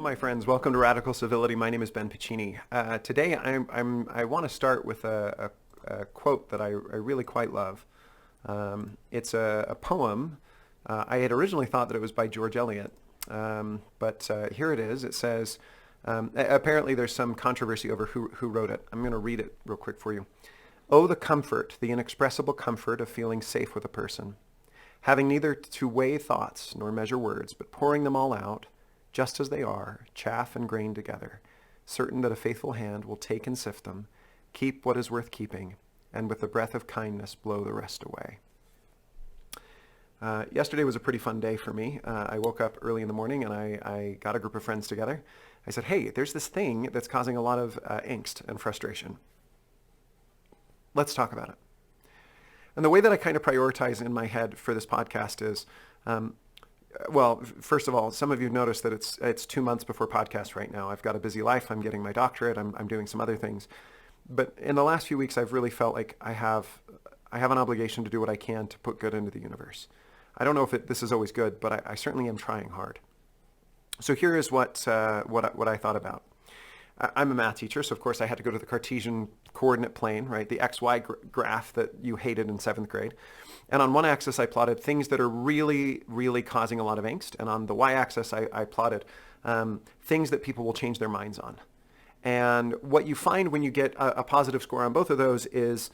my friends. Welcome to Radical Civility. My name is Ben Piccini. Today, I want to start with a quote that I really quite love. It's a poem. I had originally thought that it was by George Eliot, but here it is. It says, apparently there's some controversy over who wrote it. I'm going to read it real quick for you. Oh, the comfort, the inexpressible comfort of feeling safe with a person, having neither to weigh thoughts nor measure words, but pouring them all out, just as they are, chaff and grain together, certain that a faithful hand will take and sift them, keep what is worth keeping, and with the breath of kindness blow the rest away. Yesterday was a pretty fun day for me. I woke up early in the morning and I got a group of friends together. I said, hey, there's this thing that's causing a lot of angst and frustration. Let's talk about it. And the way that I kind of prioritize in my head for this podcast is, well, first of all, some of you noticed that it's 2 months before podcast right now. I've got a busy life. I'm getting my doctorate. I'm doing some other things. But in the last few weeks, I've really felt like I have an obligation to do what I can to put good into the universe. I don't know if this is always good, but I certainly am trying hard. So here is what I thought about. I'm a math teacher, so of course I had to go to the Cartesian coordinate plane, right? The XY graph that you hated in 7th grade. And on one axis, I plotted things that are really, really causing a lot of angst. And on the y-axis, I plotted things that people will change their minds on. And what you find when you get a positive score on both of those is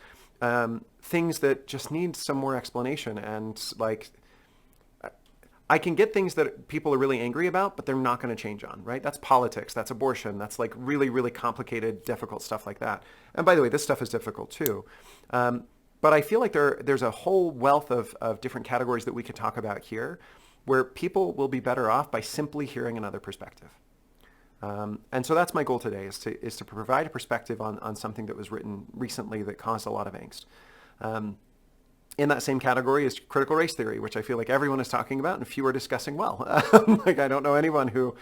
things that just need some more explanation. And like, I can get things that people are really angry about, but they're not going to change on, right? That's politics, that's abortion, that's like really, really complicated, difficult stuff like that. And by the way, this stuff is difficult too. But I feel like there's a whole wealth of different categories that we could talk about here where people will be better off by simply hearing another perspective. And so that's my goal today, is to provide a perspective on something that was written recently that caused a lot of angst. In that same category is critical race theory, which I feel like everyone is talking about and few are discussing well. Like I don't know anyone who,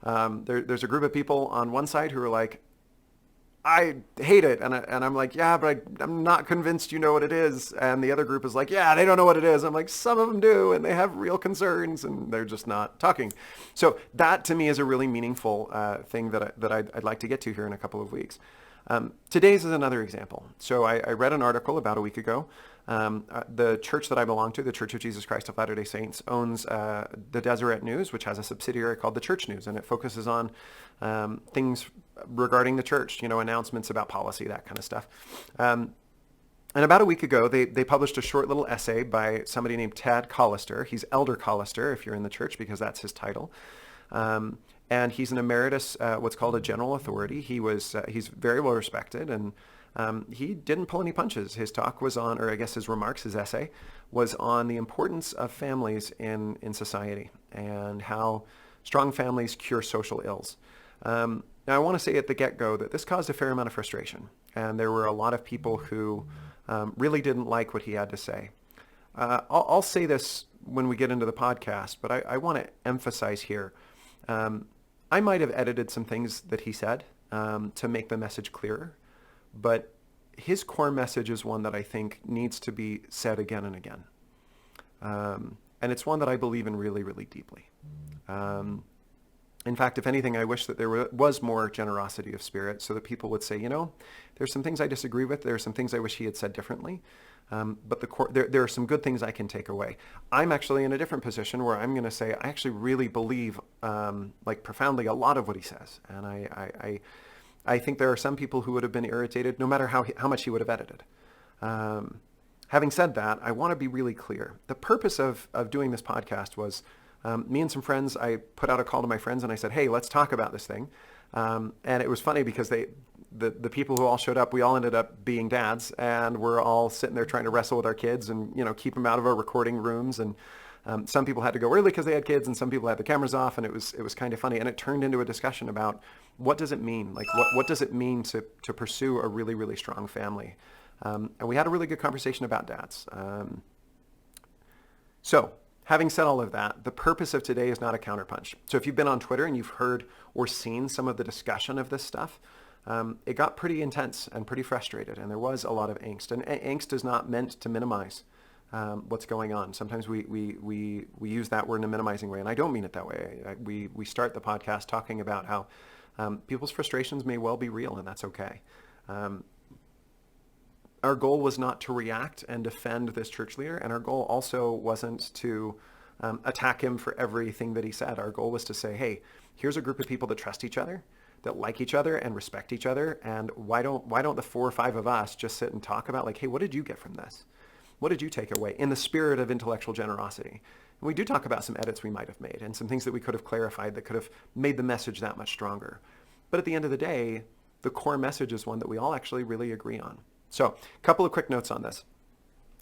there's a group of people on one side who are like, I hate it. And I'm like, yeah, but I'm not convinced you know what it is. And the other group is like, yeah, they don't know what it is. I'm like, some of them do, and they have real concerns, and they're just not talking. So that to me is a really meaningful thing that I'd like to get to here in a couple of weeks. Today's is another example. So I read an article about a week ago. The church that I belong to, the Church of Jesus Christ of Latter-day Saints, owns the Deseret News, which has a subsidiary called the Church News, and it focuses on things regarding the church, announcements about policy, that kind of stuff. And about a week ago, they published a short little essay by somebody named Tad Callister. He's Elder Callister, if you're in the church, because that's his title. And he's an emeritus, what's called a general authority. He's very well respected, and he didn't pull any punches. His talk was on, or I guess his remarks, his essay, was on the importance of families in society and how strong families cure social ills. Now, I want to say at the get-go that this caused a fair amount of frustration, and there were a lot of people who really didn't like what he had to say. I'll say this when we get into the podcast, but I want to emphasize here. I might have edited some things that he said to make the message clearer, but his core message is one that I think needs to be said again and again. And it's one that I believe in really, really deeply. In fact, if anything, I wish that there was more generosity of spirit so that people would say, there's some things I disagree with. There are some things I wish he had said differently. But there are some good things I can take away. I'm actually in a different position where I'm going to say I actually really believe, profoundly, a lot of what he says. And I think there are some people who would have been irritated no matter how much he would have edited. Having said that, I want to be really clear. The purpose of doing this podcast was me and some friends. I put out a call to my friends and I said, hey, let's talk about this thing. And it was funny because the people who all showed up, we all ended up being dads, and we're all sitting there trying to wrestle with our kids and keep them out of our recording rooms. And some people had to go early because they had kids, and some people had the cameras off, and it was kind of funny. And it turned into a discussion about what does it mean, like what does it mean to pursue a really, really strong family. And we had a really good conversation about dads. So having said all of that, the purpose of today is not a counterpunch. So if you've been on Twitter and you've heard or seen some of the discussion of this stuff, it got pretty intense and pretty frustrated, and there was a lot of angst. And angst is not meant to minimize what's going on. Sometimes we use that word in a minimizing way, and I don't mean it that way. We start the podcast talking about how people's frustrations may well be real, and that's okay. Our goal was not to react and defend this church leader, and our goal also wasn't to attack him for everything that he said. Our goal was to say, hey, here's a group of people that trust each other, that like each other and respect each other, and why don't the 4 or 5 of us just sit and talk about, like, hey, what did you get from this? What did you take away in the spirit of intellectual generosity? And we do talk about some edits we might have made and some things that we could have clarified that could have made the message that much stronger. But at the end of the day, the core message is one that we all actually really agree on. So a couple of quick notes on this.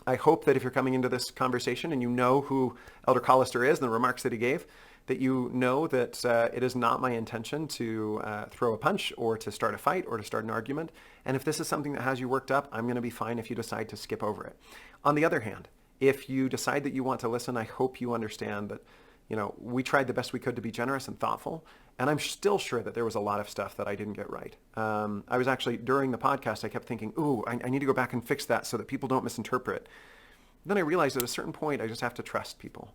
I hope that if you're coming into this conversation and you know who Elder Callister is and the remarks that he gave, that you know that it is not my intention to throw a punch or to start a fight or to start an argument. And if this is something that has you worked up, I'm going to be fine if you decide to skip over it. On the other hand, if you decide that you want to listen, I hope you understand that, we tried the best we could to be generous and thoughtful. And I'm still sure that there was a lot of stuff that I didn't get right. I was actually, during the podcast, I kept thinking, I need to go back and fix that so that people don't misinterpret. Then I realized at a certain point, I just have to trust people.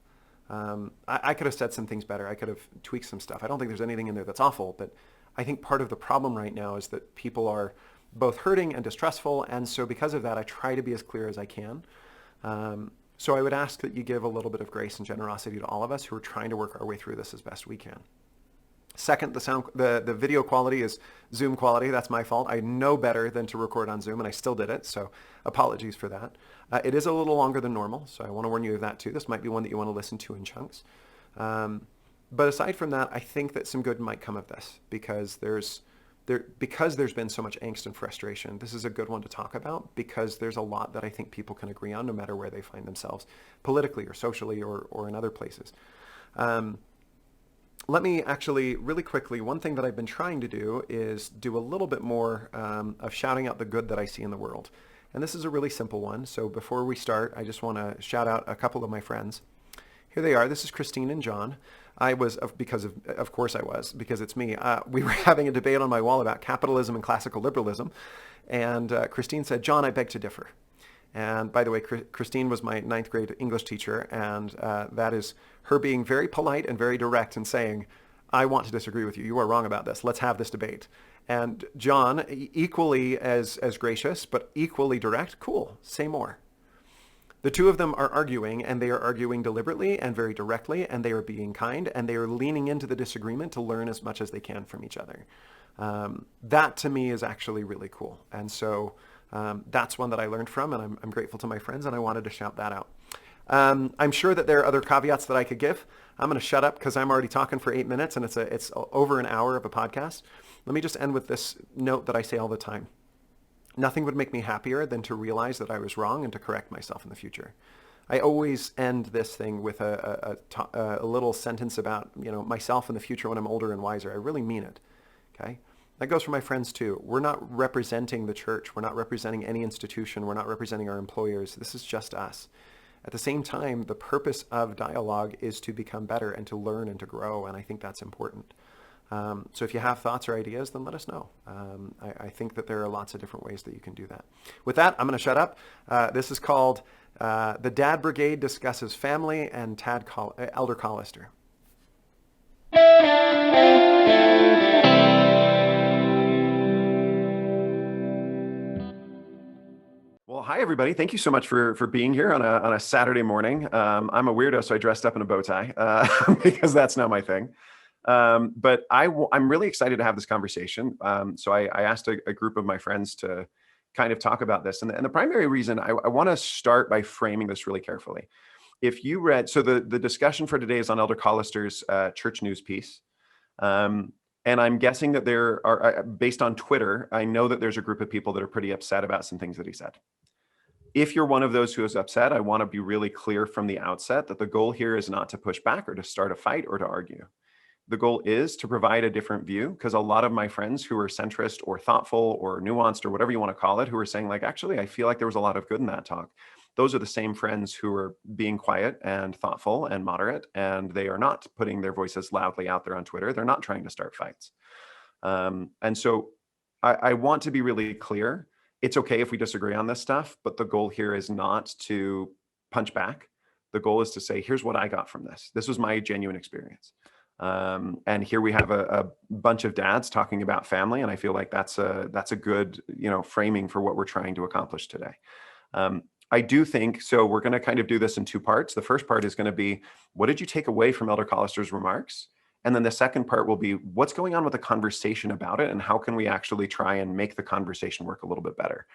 I could have said some things better. I could have tweaked some stuff. I don't think there's anything in there that's awful, but I think part of the problem right now is that people are both hurting and distrustful. And so because of that, I try to be as clear as I can. So I would ask that you give a little bit of grace and generosity to all of us who are trying to work our way through this as best we can. Second, the video quality is Zoom quality. That's my fault. I know better than to record on Zoom, and I still did it, so apologies for that. It is a little longer than normal, so I want to warn you of that too. This might be one that you want to listen to in chunks. But aside from that, I think that some good might come of this because there's been so much angst and frustration. This is a good one to talk about because there's a lot that I think people can agree on no matter where they find themselves politically or socially or in other places. Let me actually, really quickly, one thing that I've been trying to do is do a little bit more of shouting out the good that I see in the world. And this is a really simple one. So before we start, I just want to shout out a couple of my friends. Here they are. This is Christine and John. Of course I was, because it's me. We were having a debate on my wall about capitalism and classical liberalism. And Christine said, John, I beg to differ. And by the way, Christine was my 9th grade English teacher, and that is her being very polite and very direct and saying, I want to disagree with you. You are wrong about this. Let's have this debate. And John, equally as gracious, but equally direct, cool, say more. The two of them are arguing, and they are arguing deliberately and very directly, and they are being kind, and they are leaning into the disagreement to learn as much as they can from each other. That to me is actually really cool. And so that's one that I learned from, and I'm grateful to my friends, and I wanted to shout that out. I'm sure that there are other caveats that I could give. I'm going to shut up because I'm already talking for 8 minutes, and it's over an hour of a podcast. Let me just end with this note that I say all the time. Nothing would make me happier than to realize that I was wrong and to correct myself in the future. I always end this thing with a little sentence about myself in the future when I'm older and wiser. I really mean it. Okay. That goes for my friends too. We're not representing the church. We're not representing any institution. We're not representing our employers. This is just us. At the same time, the purpose of dialogue is to become better and to learn and to grow, and I think that's important. So if you have thoughts or ideas, then let us know. I think that there are lots of different ways that you can do that. With that, I'm going to shut up. This is called The Dad Brigade Discusses Family and Elder Callister. Well, hi, everybody. Thank you so much for being here on a Saturday morning. I'm a weirdo, so I dressed up in a bow tie because that's not my thing. But I'm really excited to have this conversation. So I asked a group of my friends to kind of talk about this. And the primary reason I want to start by framing this really carefully. If you read, so the discussion for today is on Elder Callister's church news piece. And I'm guessing that there are, based on Twitter, I know that there's a group of people that are pretty upset about some things that he said. If you're one of those who is upset, I want to be really clear from the outset that the goal here is not to push back or to start a fight or to argue. The goal is to provide a different view, because a lot of my friends who are centrist or thoughtful or nuanced or whatever you want to call it, who are saying like, actually, I feel like there was a lot of good in that talk. Those are the same friends who are being quiet and thoughtful and moderate, and they are not putting their voices loudly out there on Twitter. They're not trying to start fights. And so I want to be really clear. It's okay if we disagree on this stuff, but the goal here is not to punch back. The goal is to say, here's what I got from this. This was my genuine experience. And here we have a bunch of dads talking about family, and I feel like that's a good, framing for what we're trying to accomplish today. I do think, so we're going to kind of do this in two parts. The first part is going to be, what did you take away from Elder Callister's remarks? And then the second part will be, what's going on with the conversation about it, and how can we actually try and make the conversation work a little bit better?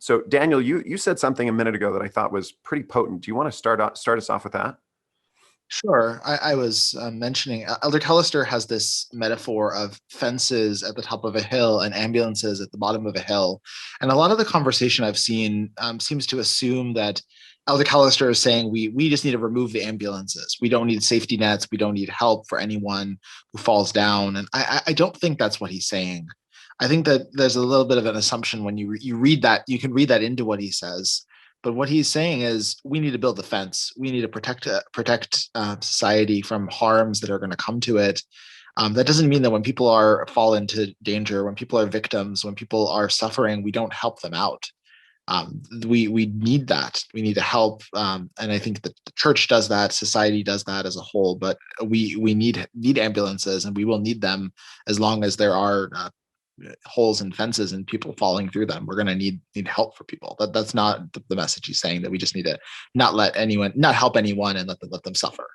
So Daniel, you said something a minute ago that I thought was pretty potent. Do you want to start us off with that? Sure. I was mentioning Elder Callister has this metaphor of fences at the top of a hill and ambulances at the bottom of a hill. And a lot of the conversation I've seen seems to assume that Elder Callister is saying we just need to remove the ambulances. We don't need safety nets. We don't need help for anyone who falls down. And I don't think that's what he's saying. I think that there's a little bit of an assumption when you read that, you can read that into what he says. But what he's saying is we need to build the fence. We need to protect society from harms that are going to come to it. That doesn't mean that when people fall into danger, when people are victims, when people are suffering, we don't help them out. We need that. We need to help, and I think that the church does that. Society does that as a whole. But we need ambulances, and we will need them as long as there are holes and fences and people falling through them. We're going to need help for people. That's not the message he's saying, that we just need to not help anyone and let them suffer.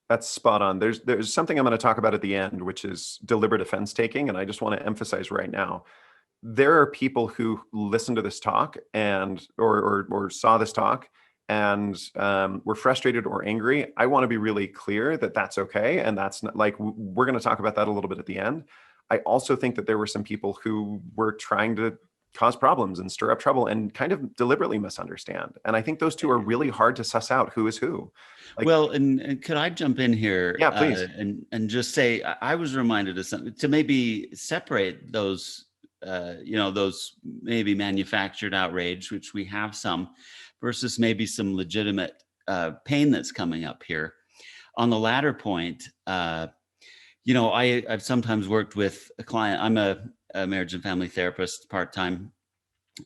That's spot on. There's something I'm going to talk about at the end, which is deliberate offense taking. And I just want to emphasize right now, there are people who listen to this talk or saw this talk and were frustrated or angry. I want to be really clear that that's okay. And that's not, like, we're going to talk about that a little bit at the end. I also think that there were some people who were trying to cause problems and stir up trouble and kind of deliberately misunderstand. And I think those two are really hard to suss out who is who. Like, well, and could I jump in here? Yeah, please. And just say, I was reminded of something to maybe separate those, those maybe manufactured outrage, which we have some, versus maybe some legitimate pain that's coming up here. On the latter point, I've sometimes worked with a client. I'm a marriage and family therapist part-time,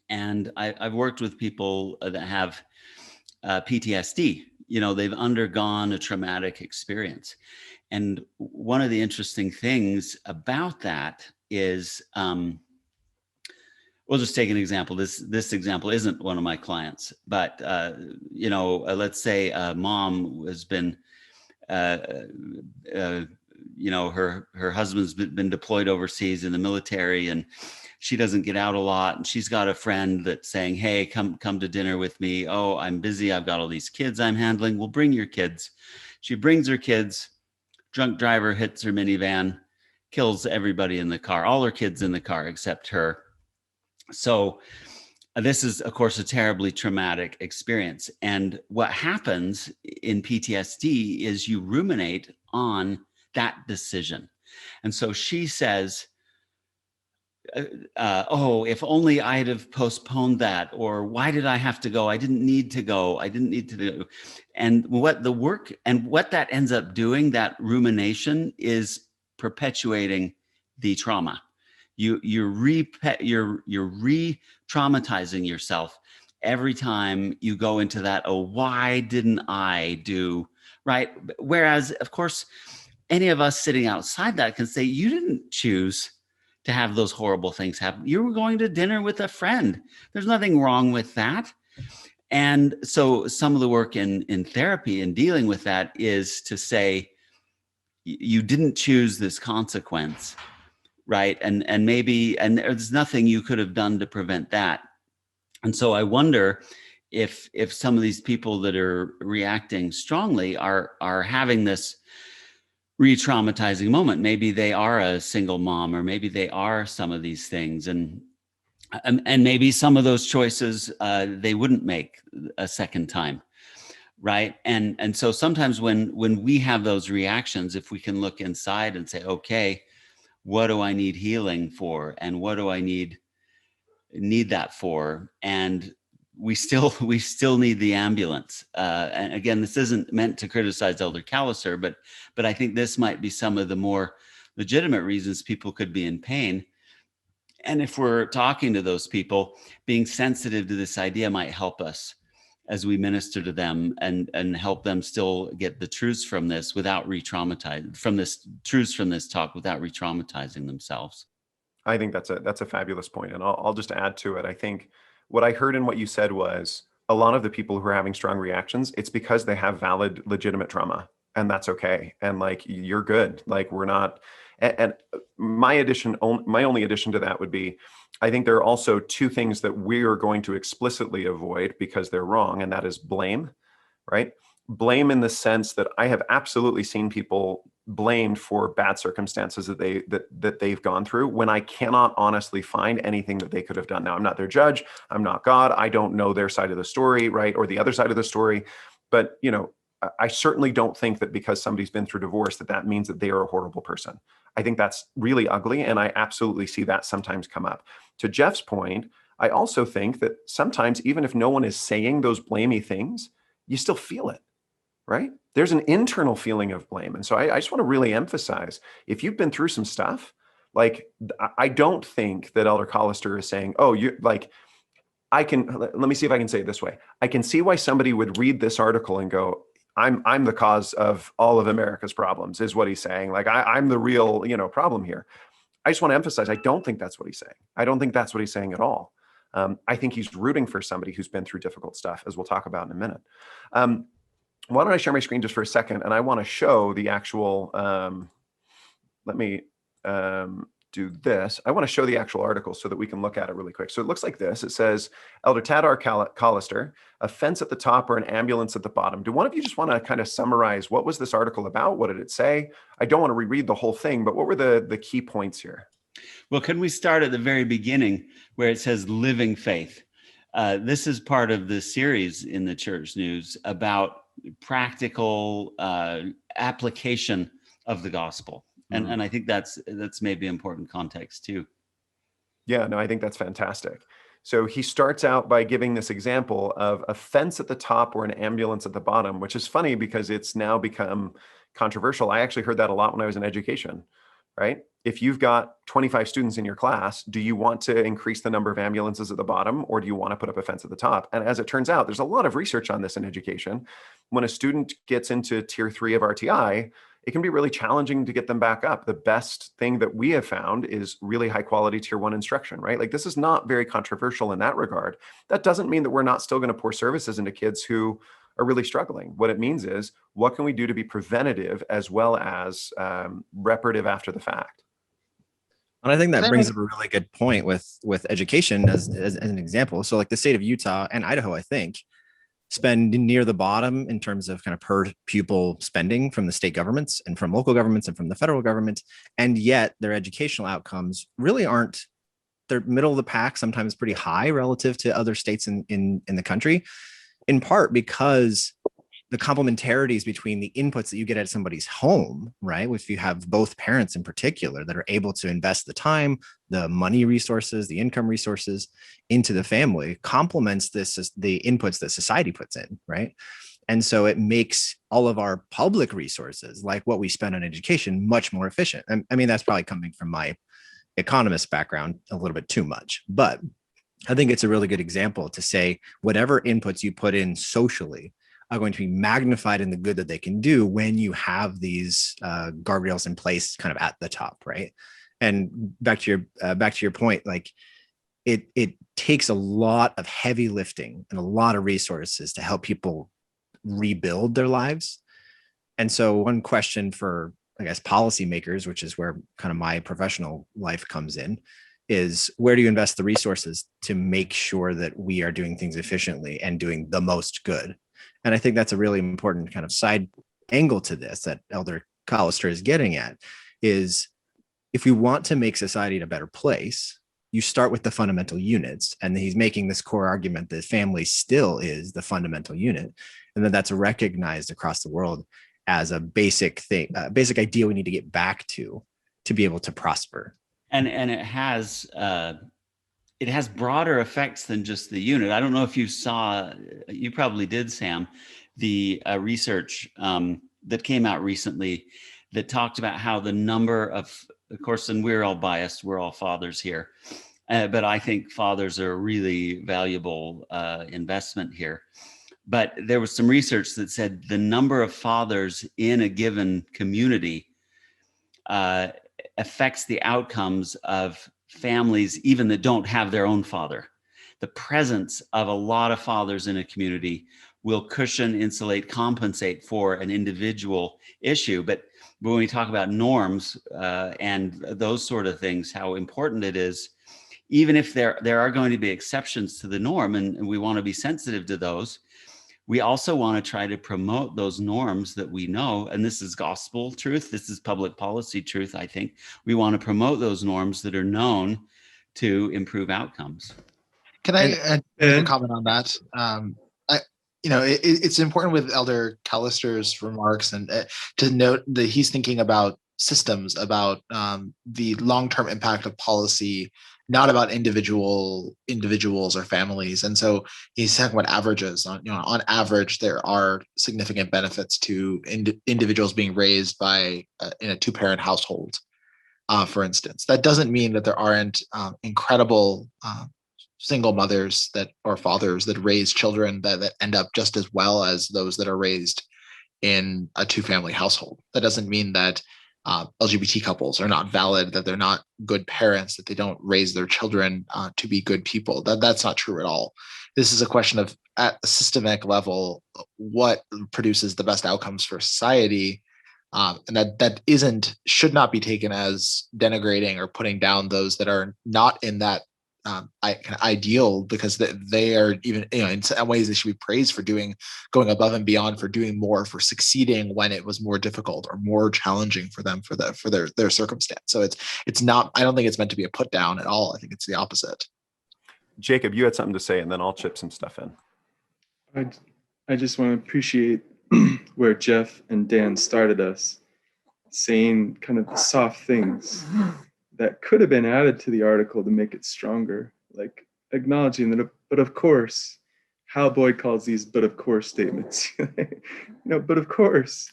and I've worked with people that have PTSD. They've undergone a traumatic experience. And one of the interesting things about that is, we'll just take an example. This example isn't one of my clients, but, let's say a mom has been, her husband's been deployed overseas in the military, and she doesn't get out a lot. And she's got a friend that's saying, hey, come to dinner with me. Oh, I'm busy. I've got all these kids I'm handling. Well, bring your kids. She brings her kids. Drunk driver hits her minivan, kills everybody in the car, all her kids in the car except her. So this is, of course, a terribly traumatic experience. And what happens in PTSD is you ruminate on that decision. And so she says, oh, if only I'd have postponed that, or why did I have to go? I didn't need to go. I didn't need to do. And what that ends up doing, that rumination, is perpetuating the trauma. You're re-traumatizing yourself every time you go into that, oh, why didn't I do, right? Whereas, of course, any of us sitting outside that can say, you didn't choose to have those horrible things happen. You were going to dinner with a friend. There's nothing wrong with that. And so some of the work in therapy and dealing with that is to say, you didn't choose this consequence, right? And there's nothing you could have done to prevent that. And so I wonder if some of these people that are reacting strongly are having this re-traumatizing moment. Maybe they are a single mom, or maybe they are some of these things, and maybe some of those choices they wouldn't make a second time, right? And so sometimes when we have those reactions, if we can look inside and say, okay, what do I need healing for, and what do I need that for? And we still need the ambulance. And again, this isn't meant to criticize Elder Callister, but I think this might be some of the more legitimate reasons people could be in pain. And if we're talking to those people, being sensitive to this idea might help us. as we minister to them and help them still get the truths from this without re-traumatizing, from this truths from this talk without re-traumatizing themselves. I think that's a fabulous point. And I'll just add to it. I think what I heard in what you said was a lot of the people who are having strong reactions, it's because they have valid, legitimate trauma, and that's okay. And like, you're good. Like, we're not, and my only addition to that would be, I think there are also two things that we are going to explicitly avoid because they're wrong. And that is blame, right? Blame in the sense that I have absolutely seen people blamed for bad circumstances that they've gone through when I cannot honestly find anything that they could have done. Now, I'm not their judge. I'm not God. I don't know their side of the story, right? Or the other side of the story. But, I certainly don't think that because somebody's been through divorce, that means that they are a horrible person. I think that's really ugly. And I absolutely see that sometimes come up. To Jeff's point, I also think that sometimes, even if no one is saying those blamey things, you still feel it, right? There's an internal feeling of blame. And so I just want to really emphasize, if you've been through some stuff, like, I don't think that Elder Callister is saying, oh, you like, let me see if I can say it this way. I can see why somebody would read this article and go, I'm the cause of all of America's problems, is what he's saying. Like, I'm the real, problem here. I just want to emphasize, I don't think that's what he's saying. I don't think that's what he's saying at all. I think he's rooting for somebody who's been through difficult stuff, as we'll talk about in a minute. Why don't I share my screen just for a second? And I want to show the actual, let me do this. I want to show the actual article so that we can look at it really quick. So it looks like this. It says, Elder Tad Callister, a fence at the top or an ambulance at the bottom. Do one of you just want to kind of summarize what was this article about? What did it say? I don't want to reread the whole thing, but what were the key points here? Well, can we start at the very beginning where it says living faith? This is part of the series in the Church News about practical application of the gospel. And I think that's maybe important context too. Yeah, no, I think that's fantastic. So he starts out by giving this example of a fence at the top or an ambulance at the bottom, which is funny because it's now become controversial. I actually heard that a lot when I was in education, right? If you've got 25 students in your class, do you want to increase the number of ambulances at the bottom, or do you want to put up a fence at the top? And as it turns out, there's a lot of research on this in education. When a student gets into tier 3 of RTI, it can be really challenging to get them back up. The best thing that we have found is really high quality tier 1 instruction, right? Like, this is not very controversial in that regard. That doesn't mean that we're not still going to pour services into kids who are really struggling. What it means is, what can we do to be preventative as well as reparative after the fact? And I think that brings up a really good point with education as an example. So like the state of Utah and Idaho, I think, spend near the bottom in terms of kind of per pupil spending from the state governments and from local governments and from the federal government. And yet their educational outcomes really aren't, they're middle of the pack, sometimes pretty high relative to other states in the country, in part because the complementarities between the inputs that you get at somebody's home, right? If you have both parents in particular that are able to invest the time, the money resources, the income resources into the family, complements the inputs that society puts in, right? And so it makes all of our public resources, like what we spend on education, much more efficient. And I mean, that's probably coming from my economist background a little bit too much, but I think it's a really good example to say whatever inputs you put in socially are going to be magnified in the good that they can do when you have these guardrails in place kind of at the top, right? And back to your point, like it takes a lot of heavy lifting and a lot of resources to help people rebuild their lives. And so one question for, I guess, policymakers, which is where kind of my professional life comes in, is where do you invest the resources to make sure that we are doing things efficiently and doing the most good? And I think that's a really important kind of side angle to this that Elder Callister is getting at, is if we want to make society a better place, you start with the fundamental units. And he's making this core argument that family still is the fundamental unit, and that that's recognized across the world as a basic thing, a basic idea we need to get back to be able to prosper. And it has broader effects than just the unit. I don't know if you saw, you probably did, Sam, the research that came out recently that talked about how the number of course, and we're all biased, we're all fathers here, but I think fathers are a really valuable investment here. But there was some research that said the number of fathers in a given community affects the outcomes of families even that don't have their own father. The presence of a lot of fathers in a community will cushion, insulate, compensate for an individual issue. But when we talk about norms and those sort of things, how important it is, even if there are going to be exceptions to the norm, and we want to be sensitive to those, we also want to try to promote those norms that we know, and this is gospel truth, this is public policy truth, I think. We want to promote those norms that are known to improve outcomes. Can I make a comment on that? It's important with Elder Callister's remarks and to note that he's thinking about systems, about the long-term impact of policy, not about individuals or families. And so he's talking about averages. On average, there are significant benefits to individuals being raised by in a two-parent household, for instance. That doesn't mean that there aren't incredible single mothers or fathers that raise children that end up just as well as those that are raised in a two-family household. That doesn't mean that LGBT couples are not valid, that they're not good parents, that they don't raise their children to be good people. That's not true at all. This is a question of, at a systemic level, what produces the best outcomes for society, and that should not be taken as denigrating or putting down those that are not in that ideal, because they are, even in some ways they should be praised for going above and beyond, for doing more, for succeeding when it was more difficult or more challenging for them, for their circumstance. So it's not, I don't think it's meant to be a put down at all. I think it's the opposite. Jacob, you had something to say, and then I'll chip some stuff in. I just want to appreciate where Jeff and Dan started us, saying kind of the soft things that could have been added to the article to make it stronger, like acknowledging that, but of course, Hal Boyd calls these but of course statements. But of course,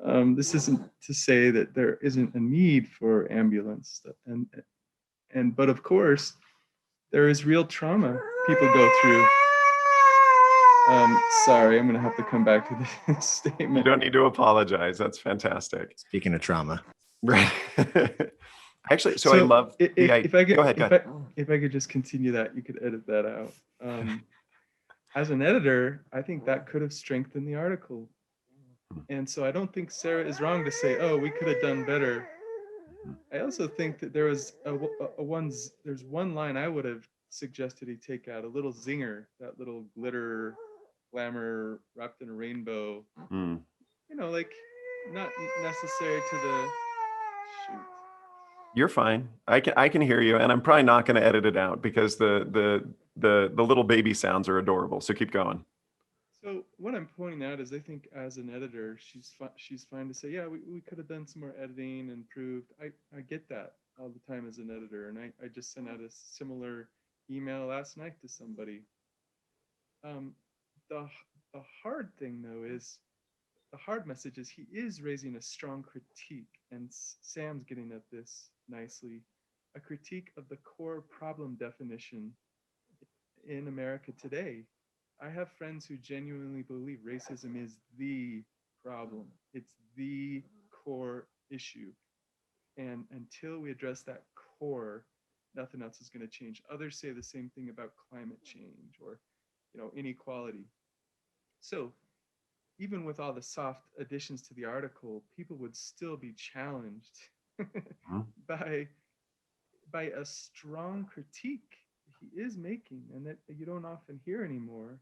this isn't to say that there isn't a need for ambulance, and but of course, there is real trauma people go through. Sorry, I'm gonna have to come back to this statement. You don't need to apologize. That's fantastic. Speaking of trauma. Right. Actually, so I love if I could, go ahead. If I could just continue that, you could edit that out. As an editor, I think that could have strengthened the article. And so I don't think Sarah is wrong to say, oh, we could have done better. I also think that there was there's one line I would have suggested he take out, a little zinger, that little glitter, glamour wrapped in a rainbow. Like not necessary to the shoot. You're fine. I can hear you, and I'm probably not going to edit it out because the little baby sounds are adorable. So keep going. So what I'm pointing out is, I think as an editor, she's fine to say, yeah, we could have done some more editing, improved. I get that all the time as an editor, and I just sent out a similar email last night to somebody. The hard thing though is, the hard message is he is raising a strong critique, and Sam's getting at this nicely, a critique of the core problem definition in America today. I have friends who genuinely believe racism is the problem. It's the core issue. And until we address that core, nothing else is going to change. Others say the same thing about climate change or, inequality. So even with all the soft additions to the article, people would still be challenged by a strong critique he is making, and that you don't often hear anymore,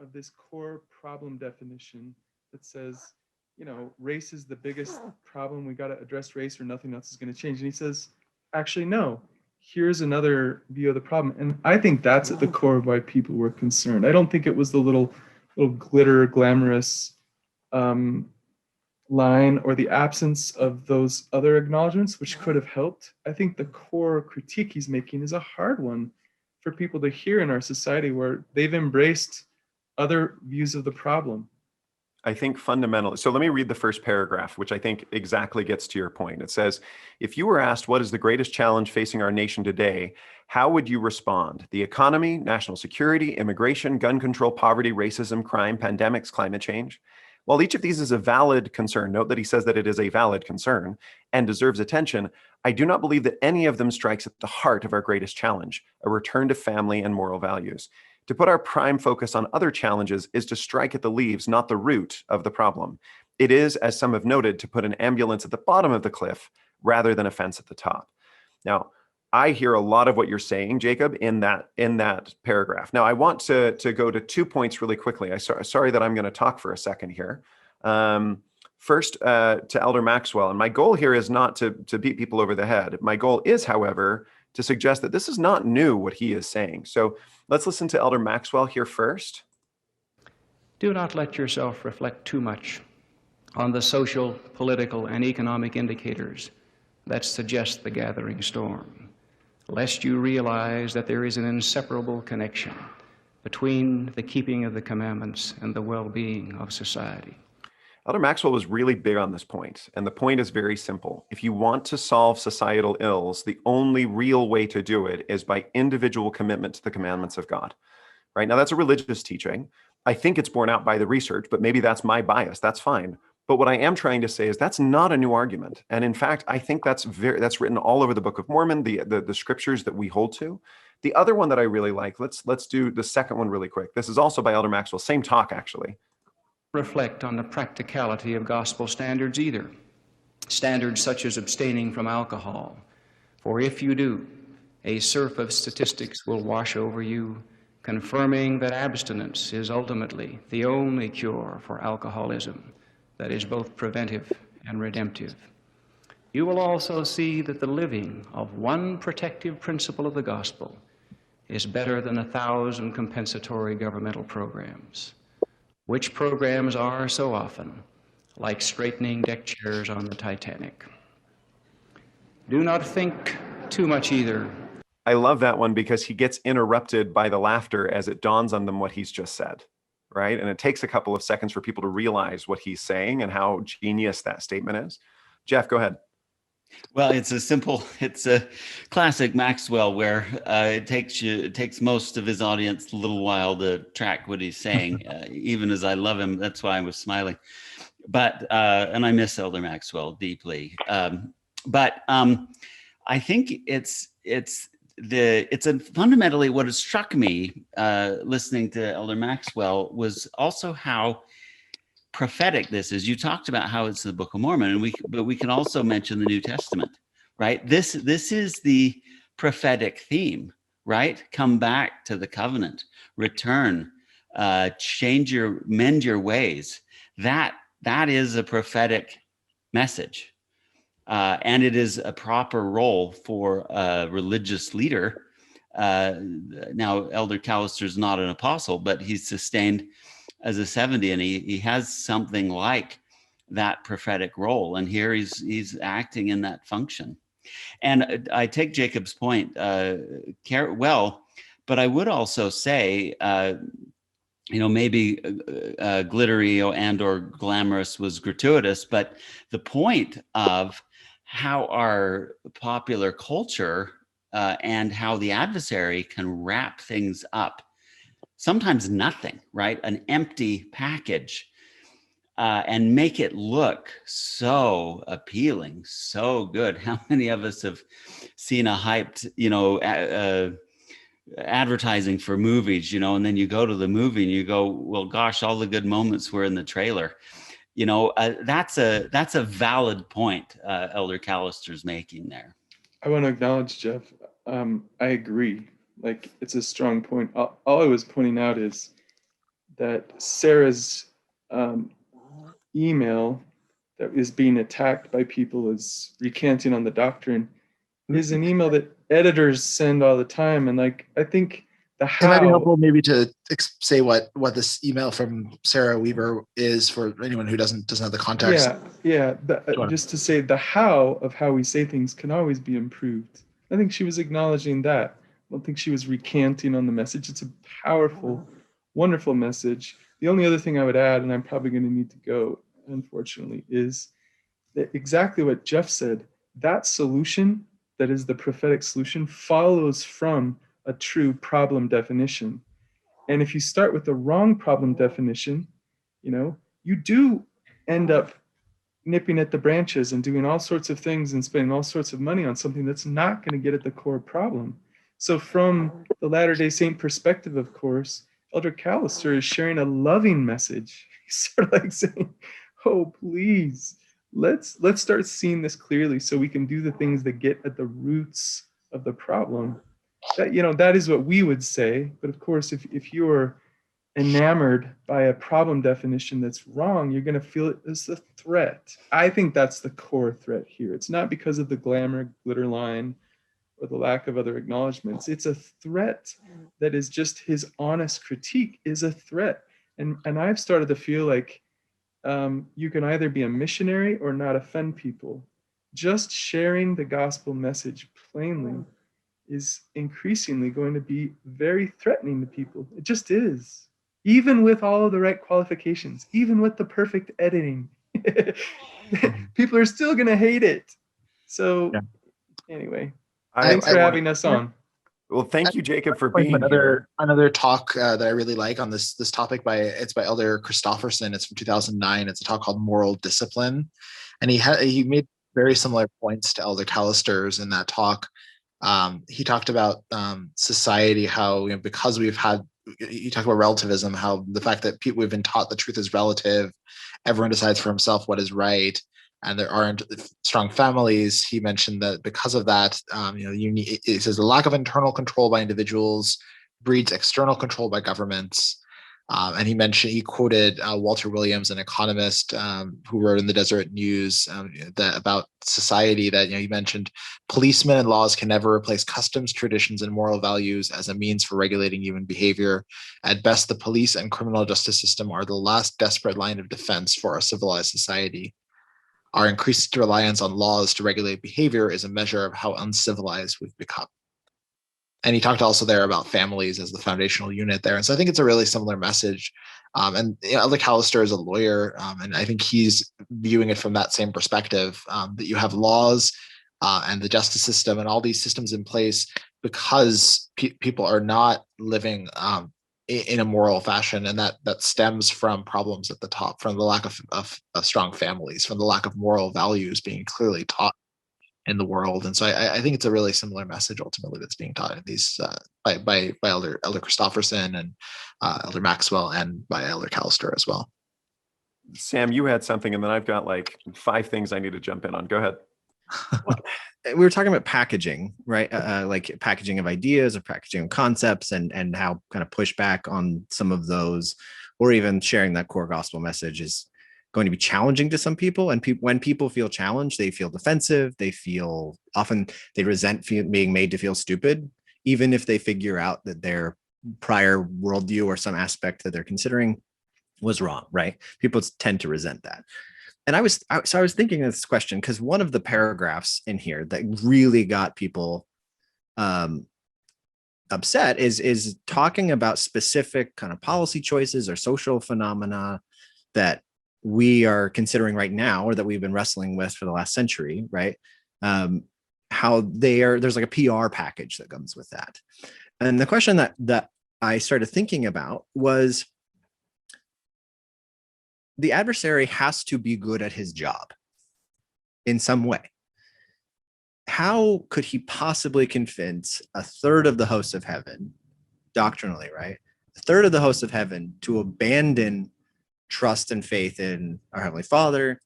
of this core problem definition that says, race is the biggest problem. We got to address race or nothing else is going to change. And he says, actually, no, here's another view of the problem. And I think that's at the core of why people were concerned. I don't think it was the little glitter, glamorous line or the absence of those other acknowledgments, which could have helped. I think the core critique he's making is a hard one for people to hear in our society, where they've embraced other views of the problem. I think fundamentally, so let me read the first paragraph, which I think exactly gets to your point. It says, if you were asked what is the greatest challenge facing our nation today, how would you respond? The economy, national security, immigration, gun control, poverty, racism, crime, pandemics, climate change? While each of these is a valid concern, note that he says that it is a valid concern and deserves attention, I do not believe that any of them strikes at the heart of our greatest challenge, a return to family and moral values. To put our prime focus on other challenges is to strike at the leaves, not the root of the problem. It is, as some have noted, to put an ambulance at the bottom of the cliff rather than a fence at the top. Now, I hear a lot of what you're saying, Jacob, in that paragraph. Now, I want to go to 2 points really quickly. Sorry that I'm going to talk for a second here. First, to Elder Maxwell, and my goal here is not to beat people over the head. My goal is, however, to suggest that this is not new, what he is saying. So let's listen to Elder Maxwell here first. Do not let yourself reflect too much on the social, political, and economic indicators that suggest the gathering storm, lest you realize that there is an inseparable connection between the keeping of the commandments and the well-being of society. Elder Maxwell was really big on this point, and the point is very simple. If you want to solve societal ills, the only real way to do it is by individual commitment to the commandments of God. Right? Now, that's a religious teaching. I think it's borne out by the research, but maybe that's my bias. That's fine. But what I am trying to say is that's not a new argument. And in fact, I think that's written all over the Book of Mormon, the scriptures that we hold to. The other one that I really like, let's do the second one really quick. This is also by Elder Maxwell, same talk actually. Reflect on the practicality of gospel standards either. Standards such as abstaining from alcohol. For if you do, a surf of statistics will wash over you, confirming that abstinence is ultimately the only cure for alcoholism that is both preventive and redemptive. You will also see that the living of one protective principle of the gospel is better than 1,000 compensatory governmental programs, which programs are so often like straightening deck chairs on the Titanic. Do not think too much either. I love that one because he gets interrupted by the laughter as it dawns on them what he's just said, right? And it takes a couple of seconds for people to realize what he's saying and how genius that statement is. Jeff, go ahead. Well, it's a classic Maxwell where it takes most of his audience a little while to track what he's saying. Even as I love him, that's why I was smiling. But and I miss Elder Maxwell deeply. But I think it's fundamentally what has struck me listening to Elder Maxwell was also how prophetic this is. You talked about how it's the Book of Mormon, but we can also mention the New Testament, right? This is the prophetic theme, right? Come back to the covenant, return, mend your ways. That is a prophetic message, and it is a proper role for a religious leader. Now, Elder Callister is not an apostle, but he's sustained as a 70, and he has something like that prophetic role, and here he's acting in that function. And I take Jacob's point well, but I would also say, maybe glittery and or glamorous was gratuitous, but the point of how our popular culture and how the adversary can wrap things up. Sometimes nothing, right? An empty package, and make it look so appealing, so good. How many of us have seen a hyped, advertising for movies, and then you go to the movie and you go, well, gosh, all the good moments were in the trailer. That's a valid point Elder Callister's making there. I want to acknowledge, Jeff. I agree. Like, it's a strong point. All I was pointing out is that Sarah's email that is being attacked by people as recanting on the doctrine is an email that editors send all the time. And like, I think the how... It might be helpful maybe to say what this email from Sarah Weaver is for anyone who doesn't have the context. Yeah. Just to say the how of how we say things can always be improved. I think she was acknowledging that. I don't think she was recanting on the message. It's a powerful, wonderful message. The only other thing I would add, and I'm probably going to need to go, unfortunately, is that exactly what Jeff said. That solution, that is the prophetic solution, follows from a true problem definition. And if you start with the wrong problem definition, you do end up nipping at the branches and doing all sorts of things and spending all sorts of money on something that's not going to get at the core problem. So from the Latter-day Saint perspective, of course, Elder Callister is sharing a loving message. He's sort of like saying, oh, please, let's start seeing this clearly so we can do the things that get at the roots of the problem. That is what we would say. But of course, if you're enamored by a problem definition that's wrong, you're going to feel it as a threat. I think that's the core threat here. It's not because of the glamour, glitter line, or the lack of other acknowledgments. It's a threat that is just his honest critique is a threat. And I've started to feel like you can either be a missionary or not offend people. Just sharing the gospel message plainly is increasingly going to be very threatening to people. It just is. Even with all of the right qualifications, even with the perfect editing, people are still going to hate it. So anyway, thanks for having us on. Well, thank you, Jacob, for being here. Another talk that I really like on this topic by Elder Christofferson. It's from 2009. It's a talk called Moral Discipline, and he made very similar points to Elder Callister's in that talk. He talked about society, how because we've had. You talk about relativism, how the fact that we've been taught the truth is relative, everyone decides for himself what is right, and there aren't strong families. He mentioned that because of that, it says the lack of internal control by individuals breeds external control by governments. And he quoted Walter Williams, an economist who wrote in the Deseret News about society, that he mentioned policemen and laws can never replace customs, traditions, and moral values as a means for regulating human behavior. At best, the police and criminal justice system are the last desperate line of defense for a civilized society. Our increased reliance on laws to regulate behavior is a measure of how uncivilized we've become. And he talked also there about families as the foundational unit there. And so I think it's a really similar message. And Elder Callister is a lawyer, and I think he's viewing it from that same perspective, that you have laws and the justice system and all these systems in place because people are not living in a moral fashion. And that stems from problems at the top, from the lack of strong families, from the lack of moral values being clearly taught in the world. And so I think it's a really similar message ultimately that's being taught in these by Elder Christofferson and Elder Maxwell, and by Elder Callister as well. Sam, you had something, and then I've got like 5 things I need to jump in on. Go ahead. We were talking about packaging, right? Like packaging of ideas or packaging of concepts, and how kind of push back on some of those, or even sharing that core gospel message is going to be challenging to some people. And when people feel challenged, they feel defensive. They resent being made to feel stupid, even if they figure out that their prior worldview or some aspect that they're considering was wrong, right? People tend to resent that. And I was thinking of this question because one of the paragraphs in here that really got people upset is talking about specific kind of policy choices or social phenomena that we are considering right now, or that we've been wrestling with for the last century, right? How there's like a PR package that comes with that. And the question that I started thinking about was, the adversary has to be good at his job in some way. How could he possibly convince a third of the hosts of heaven, doctrinally, right? A third of the hosts of heaven to abandon trust and faith in our Heavenly Father,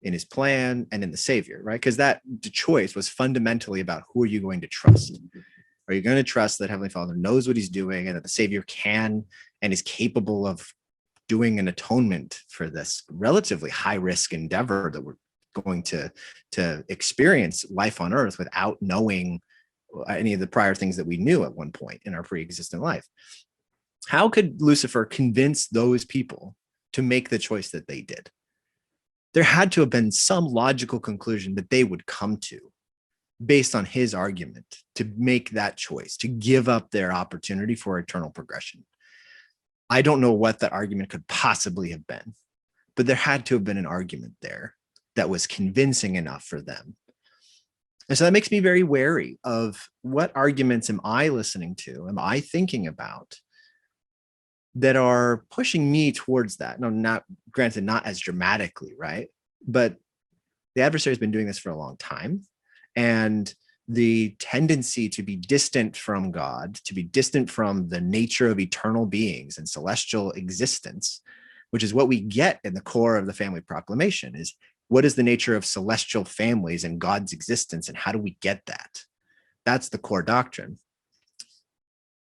in his plan, and in the Savior, right? Because the choice was fundamentally about, who are you going to trust? Are you going to trust that Heavenly Father knows what he's doing, and that the Savior can and is capable of doing an atonement for this relatively high risk endeavor that we're going to experience life on earth without knowing any of the prior things that we knew at one point in our pre-existent life? How could Lucifer convince those people to make the choice that they did? There had to have been some logical conclusion that they would come to based on his argument to make that choice, to give up their opportunity for eternal progression. I don't know what that argument could possibly have been, but there had to have been an argument there that was convincing enough for them. And so that makes me very wary of what arguments am I listening to, am I thinking about that are pushing me towards that. No, not granted, not as dramatically, right? But the adversary has been doing this for a long time. And the tendency to be distant from God, to be distant from the nature of eternal beings and celestial existence, which is what we get in the core of the family proclamation, is what is the nature of celestial families and God's existence, and how do we get that? That's the core doctrine.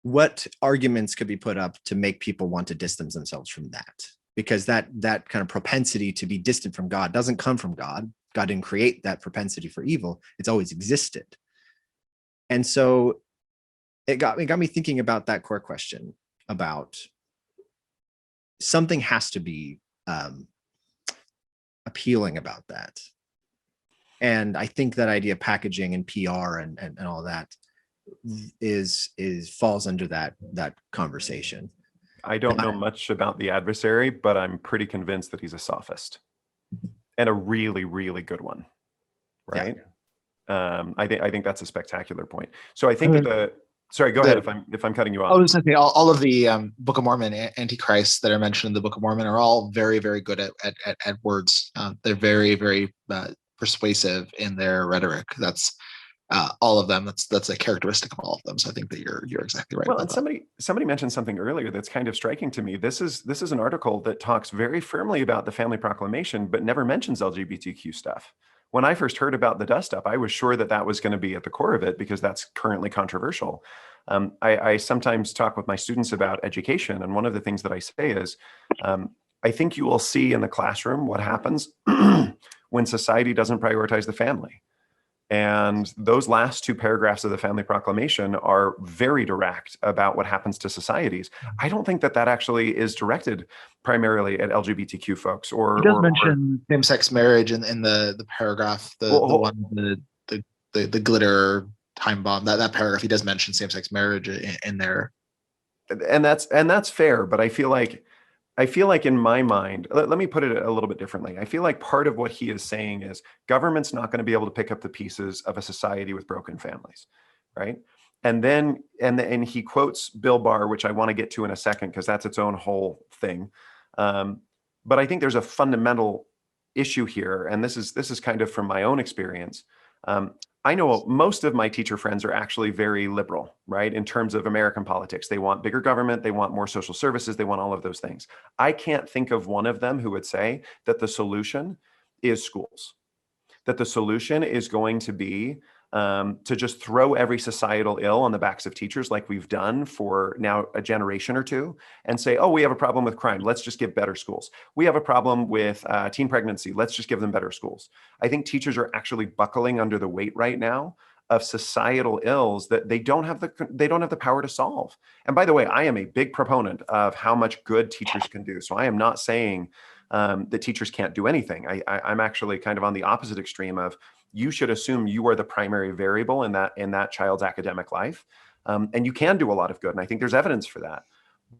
What arguments could be put up to make people want to distance themselves from that? Because that kind of propensity to be distant from God doesn't come from God. God didn't create that propensity for evil. It's always existed. And so it got me thinking about that core question about something has to be appealing about that. And I think that idea of packaging and PR and all that is falls under that conversation. I don't know much about the adversary, but I'm pretty convinced that he's a sophist, and a really, really good one, right? Yeah. I think that's a spectacular point. So I think sorry, go ahead if I'm cutting you off. I was just saying, all of the Book of Mormon antichrists that are mentioned in the Book of Mormon are all very, very good at words. They're very, very persuasive in their rhetoric. That's all of them. That's a characteristic of all of them. So I think that you're exactly right. Well, and somebody mentioned something earlier that's kind of striking to me. This is an article that talks very firmly about the family proclamation, but never mentions LGBTQ stuff. When I first heard about the dust up, I was sure that was going to be at the core of it because that's currently controversial. I sometimes talk with my students about education, and one of the things that I say is, I think you will see in the classroom what happens when society doesn't prioritize the family. And those last two paragraphs of the family proclamation are very direct about what happens to societies. I don't think that actually is directed primarily at LGBTQ folks. Or he does mention same-sex marriage in the paragraph, the glitter time bomb. That paragraph, he does mention same-sex marriage in there. And that's fair, but I feel like in my mind, let me put it a little bit differently. I feel like part of what he is saying is government's not going to be able to pick up the pieces of a society with broken families, right? And then he quotes Bill Barr, which I want to get to in a second because that's its own whole thing. But I think there's a fundamental issue here, and this is kind of from my own experience. I know most of my teacher friends are actually very liberal, right? In terms of American politics, they want bigger government, they want more social services, they want all of those things. I can't think of one of them who would say that the solution is schools, that the solution is going to be to just throw every societal ill on the backs of teachers like we've done for now a generation or two and say, oh, we have a problem with crime. Let's just give better schools. We have a problem with teen pregnancy. Let's just give them better schools. I think teachers are actually buckling under the weight right now of societal ills that they don't have the power to solve. And by the way, I am a big proponent of how much good teachers can do. So I am not saying that teachers can't do anything. I'm actually kind of on the opposite extreme of you should assume you are the primary variable in that child's academic life. And you can do a lot of good. And I think there's evidence for that.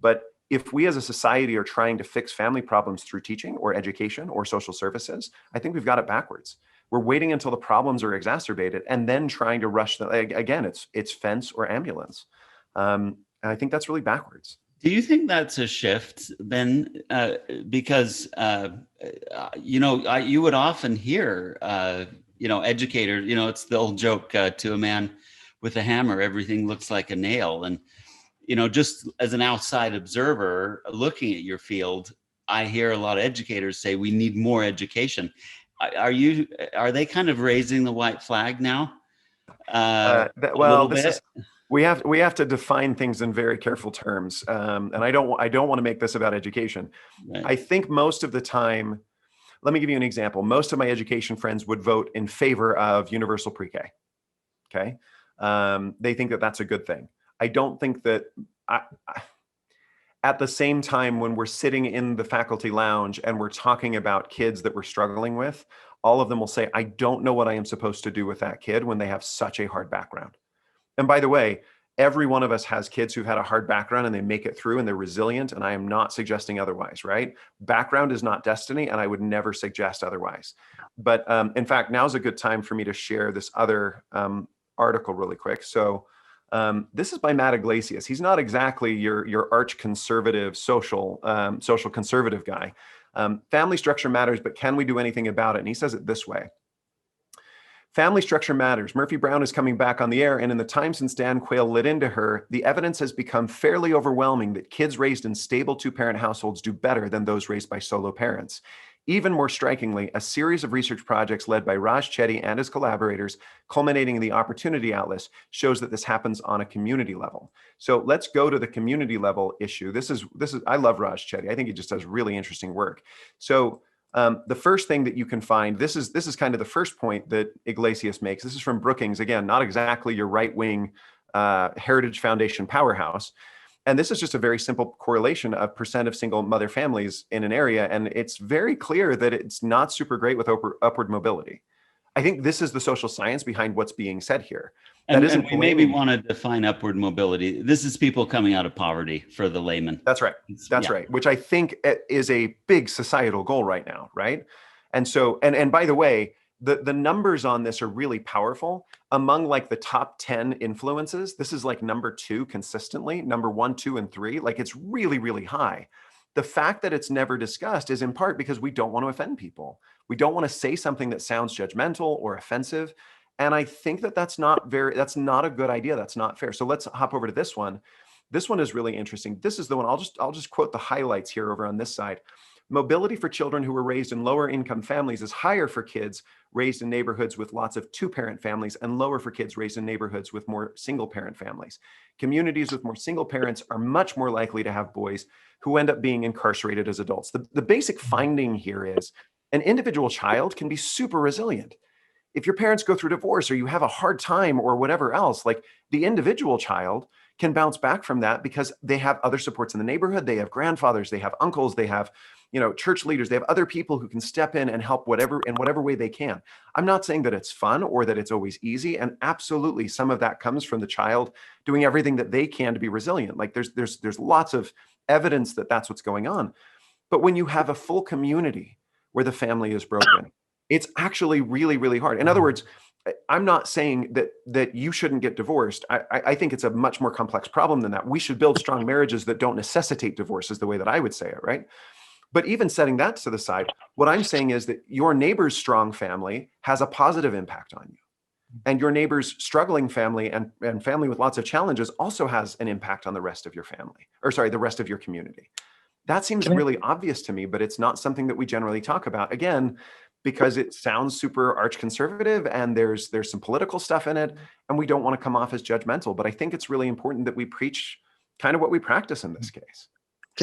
But if we as a society are trying to fix family problems through teaching or education or social services, I think we've got it backwards. We're waiting until the problems are exacerbated and then trying to rush them. Again, it's fence or ambulance. And I think that's really backwards. Do you think that's a shift, Ben? Because, you would often hear, educators, it's the old joke, to a man with a hammer, everything looks like a nail. And, just as an outside observer looking at your field, I hear a lot of educators say we need more education. Are they kind of raising the white flag now? We have to define things in very careful terms. And I don't want to make this about education. Right. I think most of the time, let me give you an example. Most of my education friends would vote in favor of universal pre-K. Okay. They think that that's a good thing. I don't think that at the same time, when we're sitting in the faculty lounge and we're talking about kids that we're struggling with, all of them will say, I don't know what I am supposed to do with that kid when they have such a hard background. And by the way, Every one of us has kids who've had a hard background and they make it through and they're resilient. And I am not suggesting otherwise, right? Background is not destiny, and I would never suggest otherwise. But in fact, now's a good time for me to share this other article really quick. So this is by Matt Iglesias. He's not exactly your arch conservative social conservative guy. Family structure matters, but can we do anything about it? And he says it this way. Family structure matters. Murphy Brown is coming back on the air, and in the time since Dan Quayle lit into her, the evidence has become fairly overwhelming that kids raised in stable two-parent households do better than those raised by solo parents. Even more strikingly, a series of research projects led by Raj Chetty and his collaborators, culminating in the Opportunity Atlas, shows that this happens on a community level. So let's go to the community level issue. This is I love Raj Chetty. I think he just does really interesting work. So the first thing that you can find, this is kind of the first point that Iglesias makes. This is from Brookings, again, not exactly your right-wing Heritage Foundation powerhouse. And this is just a very simple correlation of percent of single mother families in an area. And it's very clear that it's not super great with upward mobility. I think this is the social science behind what's being said here. And we maybe want to define upward mobility. This is people coming out of poverty for the layman. That's right. That's right. Which I think is a big societal goal right now, right? And so, and by the way, the numbers on this are really powerful. Among like the top 10 influences, this is like number 2 consistently, number 1, 2, and 3. Like it's really, really high. The fact that it's never discussed is in part because we don't want to offend people. We don't want to say something that sounds judgmental or offensive. And I think that that's not a good idea. That's not fair. So let's hop over to this one. This one is really interesting. This is the one, I'll just quote the highlights here over on this side. Mobility for children who were raised in lower income families is higher for kids raised in neighborhoods with lots of two-parent families and lower for kids raised in neighborhoods with more single-parent families. Communities with more single parents are much more likely to have boys who end up being incarcerated as adults. The basic finding here is an individual child can be super resilient. If your parents go through divorce or you have a hard time or whatever else, like the individual child can bounce back from that because they have other supports in the neighborhood. They have grandfathers, they have uncles, they have, church leaders, they have other people who can step in and help in whatever way they can. I'm not saying that it's fun or that it's always easy. And absolutely some of that comes from the child doing everything that they can to be resilient. Like there's lots of evidence that that's what's going on. But when you have a full community where the family is broken, it's actually really, really hard. In other words, I'm not saying that you shouldn't get divorced. I think it's a much more complex problem than that. We should build strong marriages that don't necessitate divorce is the way that I would say it, right? But even setting that to the side, what I'm saying is that your neighbor's strong family has a positive impact on you. And your neighbor's struggling family and family with lots of challenges also has an impact on the rest of your family, the rest of your community. That seems really obvious to me, but it's not something that we generally talk about. Again, because it sounds super arch conservative and there's some political stuff in it, and we don't want to come off as judgmental. But I think it's really important that we preach kind of what we practice in this case.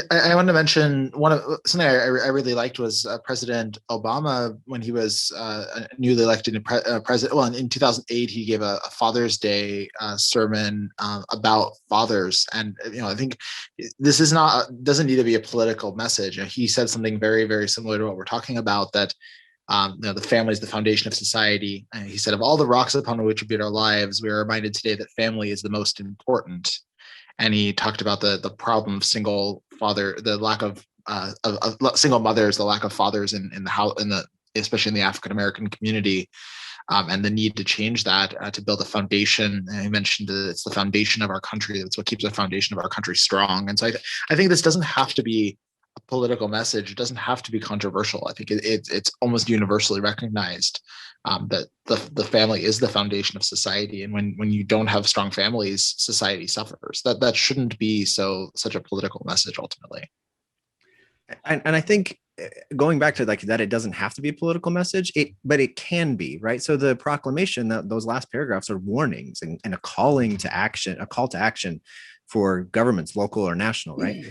I want to mention something I really liked was President Obama when he was newly elected president. Well, in 2008, he gave a Father's Day sermon about fathers, and I think this doesn't need to be a political message. He said something very, very similar to what we're talking about, that the family is the foundation of society. And he said, of all the rocks upon which we build our lives, we are reminded today that family is the most important. And he talked about the problem of single father, the lack of single mothers, the lack of fathers in the house, especially in the African American community, and the need to change that to build a foundation. And he mentioned that it's the foundation of our country. That's what keeps the foundation of our country strong. And so I think this doesn't have to be a political message. It doesn't have to be controversial. I think it's almost universally recognized that the family is the foundation of society, and when you don't have strong families, society suffers. That shouldn't be such a political message ultimately. And I think going back to like that, it doesn't have to be a political message, but it can be, right? So the proclamation, those last paragraphs are warnings and a calling to action, a call to action for governments, local or national, right?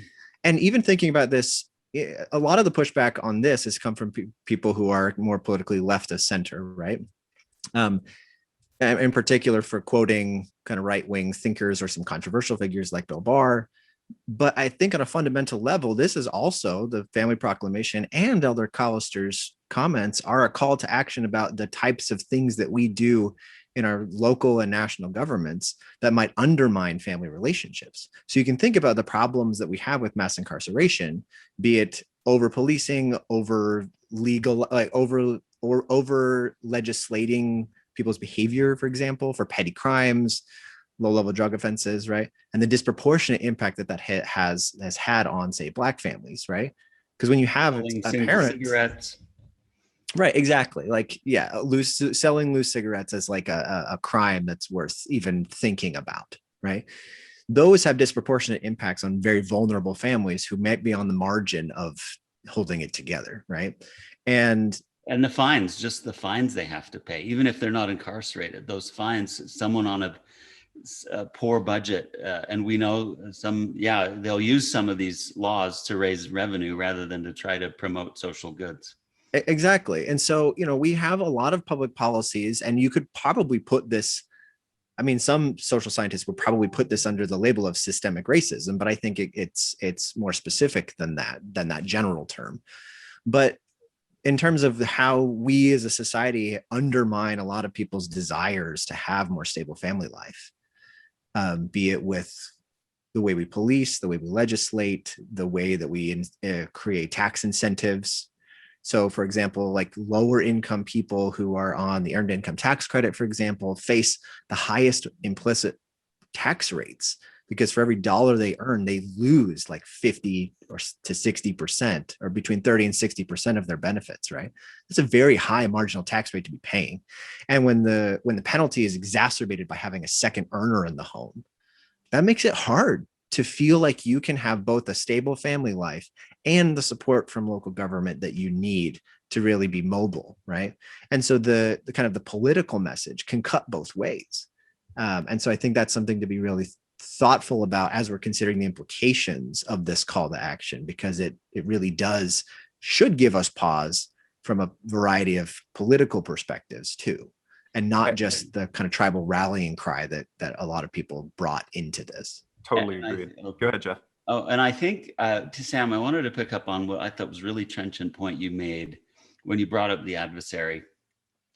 And even thinking about this, a lot of the pushback on this has come from people who are more politically left of center, right? In particular for quoting kind of right-wing thinkers or some controversial figures like Bill Barr. But I think on a fundamental level, this is also the family proclamation and Elder Callister's comments are a call to action about the types of things that we do in our local and national governments that might undermine family relationships. So you can think about the problems that we have with mass incarceration, be it over policing, over legal, like over legislating people's behavior, for example, for petty crimes, low-level drug offenses, right? And the disproportionate impact that has had on, say, Black families, right? Because when you have a parent, cigarettes. Right, exactly. Like, yeah, selling loose cigarettes as like a crime that's worth even thinking about, right? Those have disproportionate impacts on very vulnerable families who might be on the margin of holding it together, right? And the fines, just the fines they have to pay, even if they're not incarcerated, those fines, someone on a poor budget, and we know they'll use some of these laws to raise revenue rather than to try to promote social goods. Exactly. And so, we have a lot of public policies, and you could probably put this, I mean, some social scientists would probably put this under the label of systemic racism, but I think it's more specific than that general term. But in terms of how we as a society undermine a lot of people's desires to have more stable family life, be it with the way we police, the way we legislate, the way that we create tax incentives. So, for example, like lower income people who are on the earned income tax credit, for example, face the highest implicit tax rates, because for every dollar they earn, they lose like 50 to 60%, or between 30 and 60% of their benefits, right? That's a very high marginal tax rate to be paying. And when the penalty is exacerbated by having a second earner in the home, that makes it hard to feel like you can have both a stable family life and the support from local government that you need to really be mobile, right? And so the kind of the political message can cut both ways. And so I think that's something to be really thoughtful about as we're considering the implications of this call to action, because it really should give us pause from a variety of political perspectives too, and not just the kind of tribal rallying cry that a lot of people brought into this. Totally agreed. Go ahead, Jeff. Oh, and I think to Sam, I wanted to pick up on what I thought was really trenchant point you made when you brought up the adversary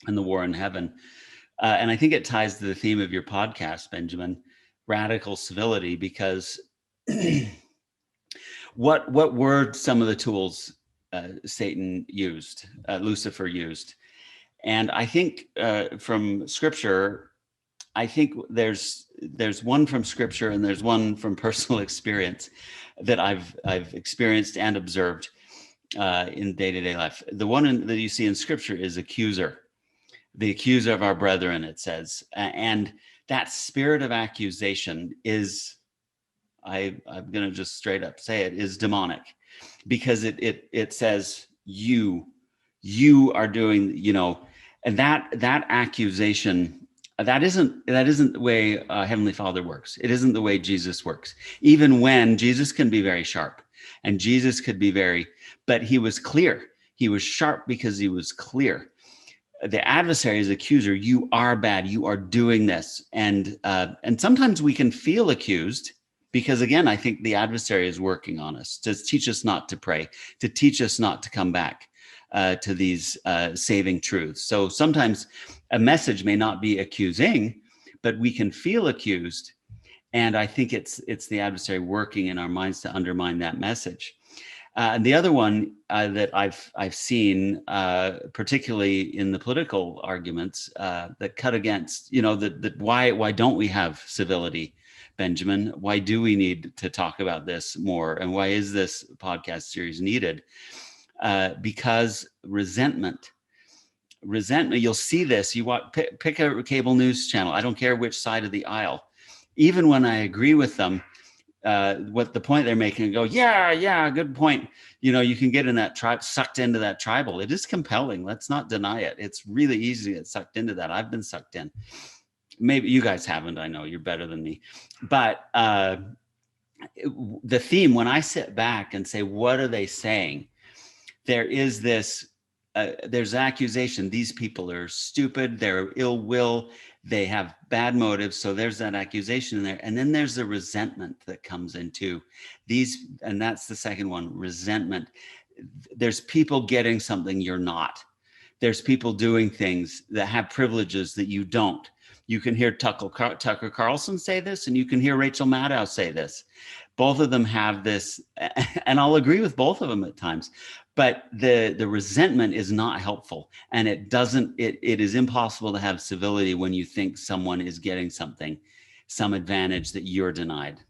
and the war in heaven. And I think it ties to the theme of your podcast, Benjamin, radical civility, because what were some of the tools Satan used, Lucifer used? And I think from Scripture, I think there's one from Scripture and there's one from personal experience that I've experienced and observed in day-to-day life. The one that you see in Scripture is accuser, the accuser of our brethren, it says. And that spirit of accusation is, I'm going to just straight up say it, is demonic, because it says you are doing, and that accusation, that isn't the way Heavenly Father works. It isn't the way Jesus works. Even when Jesus can be very sharp, and Jesus could be but he was clear. He was sharp because he was clear. The adversary is accuser. You are bad. You are doing this, and sometimes we can feel accused, because again, I think the adversary is working on us to teach us not to pray, to teach us not to come back to these saving truths. So sometimes a message may not be accusing, but we can feel accused. And I think it's the adversary working in our minds to undermine that message. And the other one that I've seen, particularly in the political arguments that cut against, that why don't we have civility, Benjamin? Why do we need to talk about this more? And why is this podcast series needed? Because resentment, you'll see this. You pick a cable news channel. I don't care which side of the aisle. Even when I agree with them, what the point they're making, go, yeah, good point. You can get in that sucked into that tribal. It is compelling. Let's not deny it. It's really easy to get sucked into that. I've been sucked in. Maybe you guys haven't. I know you're better than me. But the theme, when I sit back and say, what are they saying? There is this, there's accusation. These people are stupid. They're ill will. They have bad motives. So there's that accusation in there. And then there's the resentment that comes into these. And that's the second one, resentment. There's people getting something you're not. There's people doing things that have privileges that you don't. You can hear Tucker Carlson say this, and you can hear Rachel Maddow say this. Both of them have this, and I'll agree with both of them at times, but the resentment is not helpful, and it is impossible to have civility when you think someone is getting some advantage that you're denied.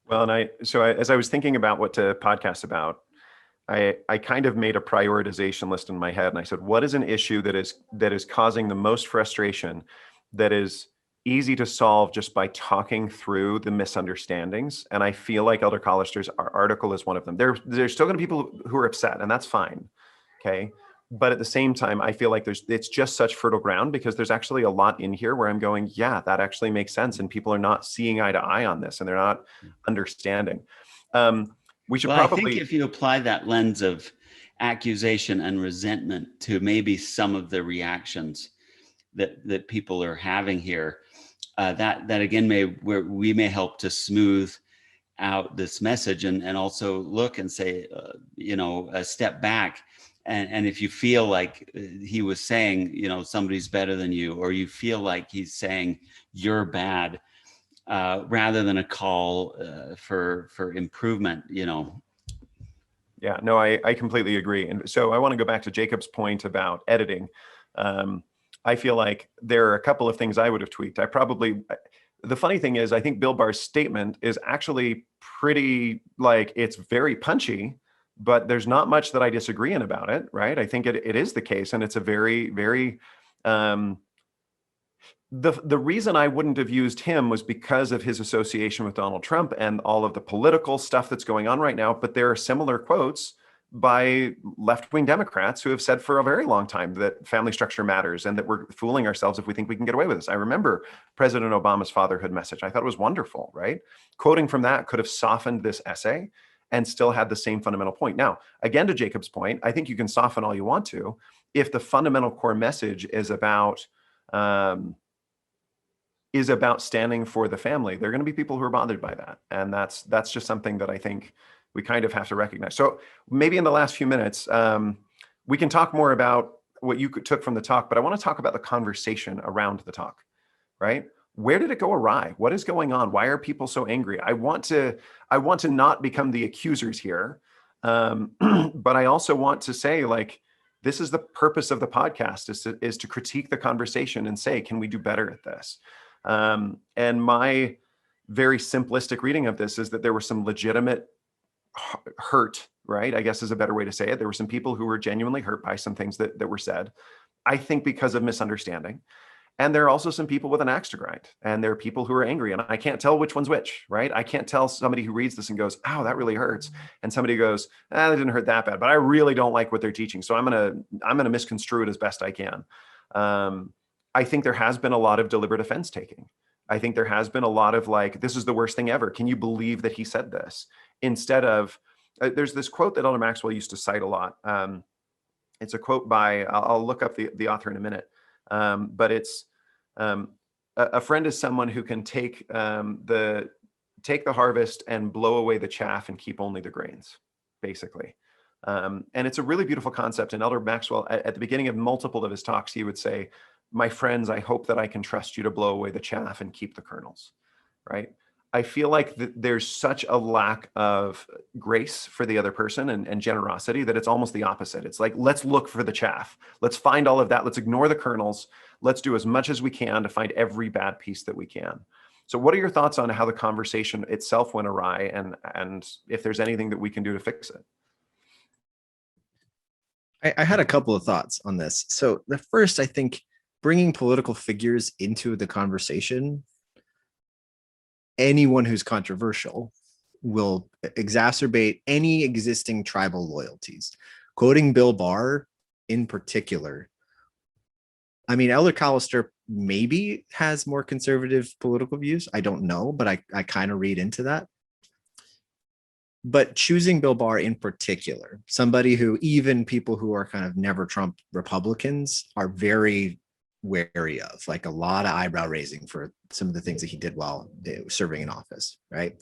Well, and as I was thinking about what to podcast about, I kind of made a prioritization list in my head, and I said, what is an issue that is causing the most frustration, that is easy to solve just by talking through the misunderstandings? And I feel like Elder Callister's article is one of them. There's still going to be people who are upset, and that's fine. Okay. But at the same time, I feel like it's just such fertile ground, because there's actually a lot in here where I'm going, yeah, that actually makes sense. And people are not seeing eye to eye on this, and they're not understanding. We should I think if you apply that lens of accusation and resentment to maybe some of the reactions that people are having here, that again we may help to smooth out this message, and also look and say, a step back. And if you feel like he was saying, somebody's better than you, or you feel like he's saying you're bad, rather than a call for improvement, Yeah, no, I completely agree. And so I want to go back to Jacob's point about editing. I feel like there are a couple of things I would have tweaked. The funny thing is, I think Bill Barr's statement is actually pretty, it's very punchy, but there's not much that I disagree in about it, right? I think it is the case, and it's a very, very, the reason I wouldn't have used him was because of his association with Donald Trump and all of the political stuff that's going on right now. But there are similar quotes by left-wing Democrats who have said for a very long time that family structure matters, and that we're fooling ourselves if we think we can get away with this. I remember President Obama's fatherhood message. I thought it was wonderful, right? Quoting from that could have softened this essay and still had the same fundamental point. Now, again, to Jacob's point, I think you can soften all you want to. If the fundamental core message is about standing for the family, there are going to be people who are bothered by that. And that's just something that I think we kind of have to recognize. So maybe in the last few minutes, we can talk more about what you took from the talk, but I want to talk about the conversation around the talk, right? Where did it go awry? What is going on? Why are people so angry? I want to not become the accusers here. But I also want to say, this is the purpose of the podcast, is to critique the conversation and say, can we do better at this? And my very simplistic reading of this is that there were some legitimate hurt, right? I guess is a better way to say it. There were some people who were genuinely hurt by some things that were said, I think because of misunderstanding. And there are also some people with an axe to grind, and there are people who are angry, and I can't tell which one's which, right? I can't tell somebody who reads this and goes, "Oh, that really hurts," and somebody goes, "That didn't hurt that bad, but I really don't like what they're teaching, so I'm gonna misconstrue it as best I can." I think there has been a lot of deliberate offense taking. I think there has been a lot of this is the worst thing ever. Can you believe that he said this? Instead of, there's this quote that Elder Maxwell used to cite a lot. It's a quote by, I'll look up the author in a minute. But it's a friend is someone who can take the harvest and blow away the chaff and keep only the grains, basically. And it's a really beautiful concept. And Elder Maxwell, at the beginning of multiple of his talks, he would say, "My friends, I hope that I can trust you to blow away the chaff and keep the kernels," right? I feel like there's such a lack of grace for the other person and generosity that it's almost the opposite. It's let's look for the chaff. Let's find all of that. Let's ignore the kernels. Let's do as much as we can to find every bad piece that we can. So what are your thoughts on how the conversation itself went awry, and if there's anything that we can do to fix it? I had a couple of thoughts on this. So the first, I think bringing political figures into the conversation, anyone who's controversial will exacerbate any existing tribal loyalties. Quoting Bill Barr in particular, I mean, Elder Callister maybe has more conservative political views. I don't know, but I kind of read into that. But choosing Bill Barr in particular, somebody who even people who are kind of never Trump Republicans are very wary of, a lot of eyebrow raising for some of the things that he did while serving in office, right?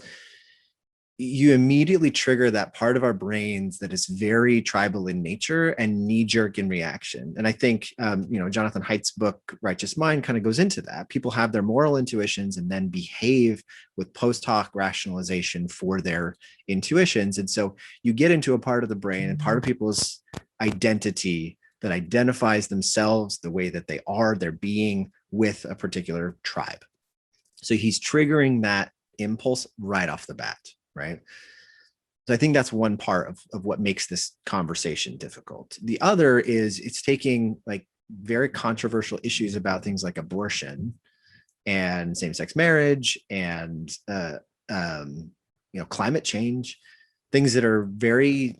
you immediately trigger that part of our brains that is very tribal in nature and knee-jerk in reaction. And I think, Jonathan Haidt's book, Righteous Mind, kind of goes into that. People have their moral intuitions and then behave with post hoc rationalization for their intuitions. And so you get into a part of the brain and part of people's identity that identifies themselves the way that they are, their being with a particular tribe. So he's triggering that impulse right off the bat. Right. So I think that's one part of what makes this conversation difficult. The other is it's taking like very controversial issues about things like abortion and same-sex marriage and climate change, things that are very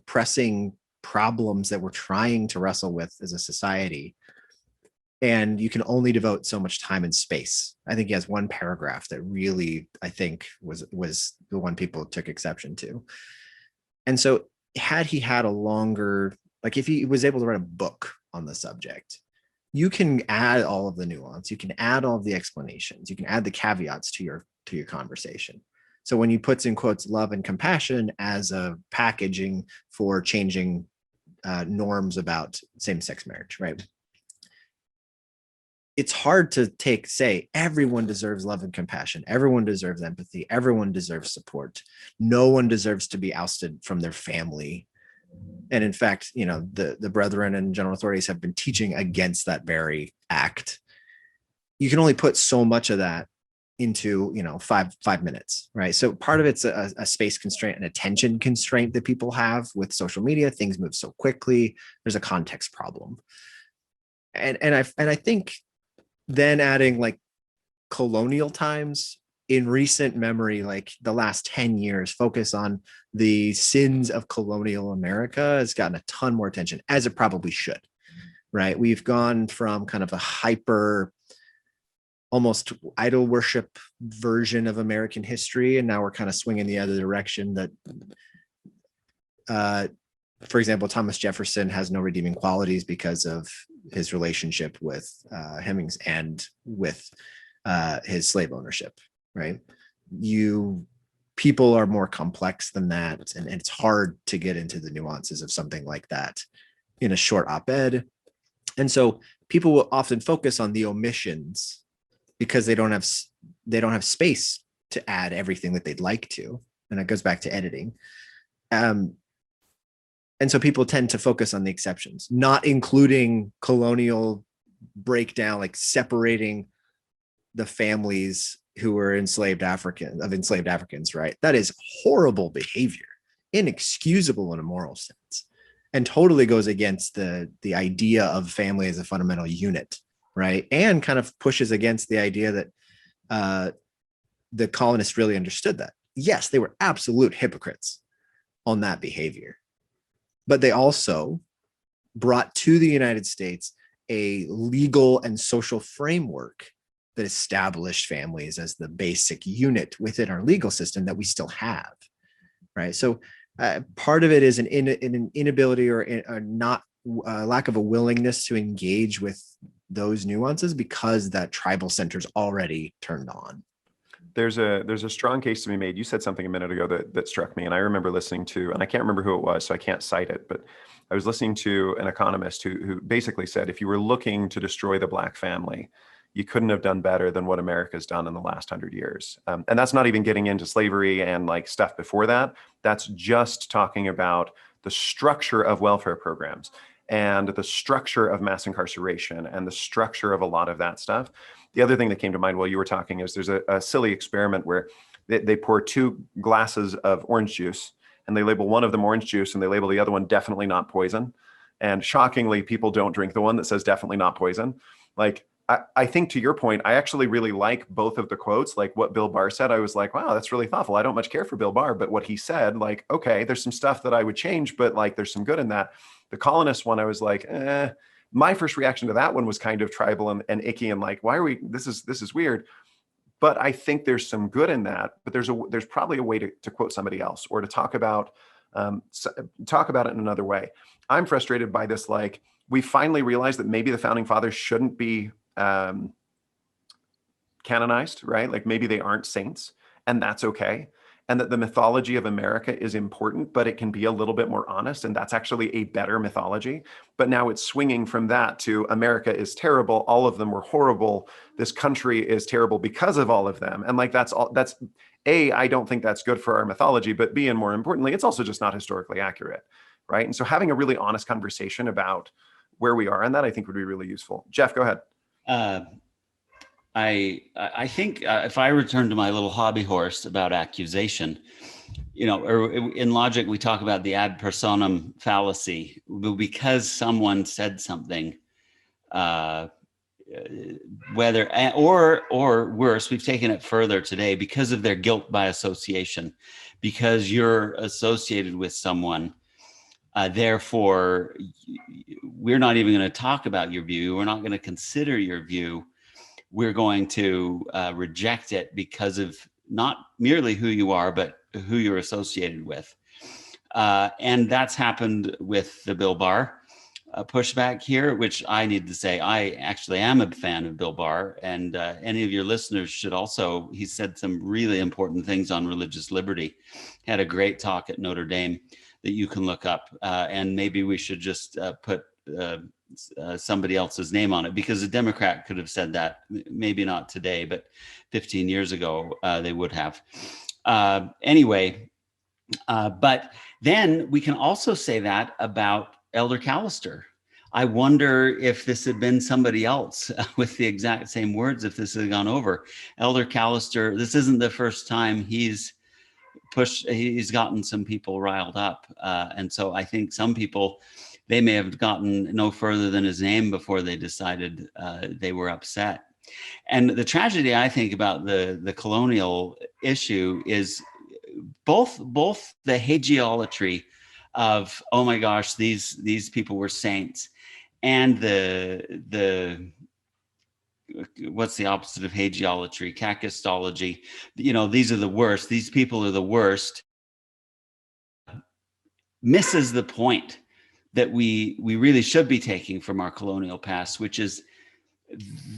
pressing problems that we're trying to wrestle with as a society. And you can only devote so much time and space. I think he has one paragraph that really, I think, was the one people took exception to. And so had he had a longer, like if he was able to write a book on the subject, you can add all of the nuance, you can add all of the explanations, you can add the caveats to your conversation. So when he puts in quotes love and compassion as a packaging for changing norms about same-sex marriage, right? It's hard to say everyone deserves love and compassion. Everyone deserves empathy. Everyone deserves support. No one deserves to be ousted from their family. And in fact, the brethren and general authorities have been teaching against that very act. You can only put so much of that into, 5 minutes, right? So part of it's a space constraint, an attention constraint that people have with social media. Things move so quickly. There's a context problem. And I think then adding like colonial times in recent memory, like the last 10 years, focus on the sins of colonial America has gotten a ton more attention, as it probably should, right? We've gone from kind of a hyper, almost idol worship version of American history, and now we're kind of swinging the other direction that, for example, Thomas Jefferson has no redeeming qualities because of his relationship with Hemmings and with his slave ownership, right? People are more complex than that, and it's hard to get into the nuances of something like that in a short op-ed. And so people will often focus on the omissions because they don't have space to add everything that they'd like to, and it goes back to editing. And so people tend to focus on the exceptions, not including colonial breakdown, like separating the families who were enslaved Africans, right? That is horrible behavior, inexcusable in a moral sense, and totally goes against the idea of family as a fundamental unit, right? And kind of pushes against the idea that the colonists really understood that. Yes, they were absolute hypocrites on that behavior, but they also brought to the United States a legal and social framework that established families as the basic unit within our legal system that we still have, right? So part of it is an inability or not lack of a willingness to engage with those nuances because that tribal center's already turned on. There's a strong case to be made. You said something a minute ago that struck me, and I remember listening to, and I can't remember who it was, so I can't cite it, but I was listening to an economist who basically said, if you were looking to destroy the Black family, you couldn't have done better than what America's done in the last 100 years. And that's not even getting into slavery and like stuff before that. That's just talking about the structure of welfare programs and the structure of mass incarceration and the structure of a lot of that stuff. The other thing that came to mind while you were talking is there's a silly experiment where they pour 2 glasses of orange juice and they label one of them orange juice and they label the other one definitely not poison. And shockingly, people don't drink the one that says definitely not poison. Like, I think to your point, I actually really like both of the quotes. Like what Bill Barr said, I was like, wow, that's really thoughtful. I don't much care for Bill Barr, but what he said, like, okay, there's some stuff that I would change, but like there's some good in that. The colonist one, I was like, my first reaction to that one was kind of tribal and icky and like, why are we, this is weird. But I think there's some good in that, but there's probably a way to quote somebody else or to talk about it in another way. I'm frustrated by this. Like, we finally realized that maybe the founding fathers shouldn't be canonized, right? Like maybe they aren't saints, and that's okay. and that the mythology of America is important, but it can be a little bit more honest, and that's actually a better mythology. But now it's swinging from that to America is terrible, all of them were horrible, this country is terrible because of all of them. And like that's A, I don't think that's good for our mythology, but B, and more importantly, it's also just not historically accurate, right? And so having a really honest conversation about where we are on that, I think would be really useful. Jeff, go ahead. I think if I return to my little hobby horse about accusation, or in logic, we talk about the ad personam fallacy. Because someone said something, whether, or worse, we've taken it further today, because of their guilt by association, because you're associated with someone, therefore, we're not even going to talk about your view. We're not going to consider your view. We're going to reject it because of not merely who you are, but who you're associated with. And that's happened with the Bill Barr pushback here, which I need to say, I actually am a fan of Bill Barr, and any of your listeners should also. He said some really important things on religious liberty. Had a great talk at Notre Dame that you can look up, and maybe we should just put somebody else's name on it, because a Democrat could have said that, maybe not today, but 15 years ago they would have. Anyway, but then we can also say that about Elder Callister. I wonder if this had been somebody else with the exact same words, if this had gone over. Elder Callister, this isn't the first time he's gotten some people riled up. And so I think some people, they may have gotten no further than his name before they decided they were upset. And the tragedy, I think, about the colonial issue is both the hagiology of, oh my gosh, these people were saints, and the what's the opposite of hagiology? Kakistology. These are the worst. These people are the worst. Misses the point that we really should be taking from our colonial past, which is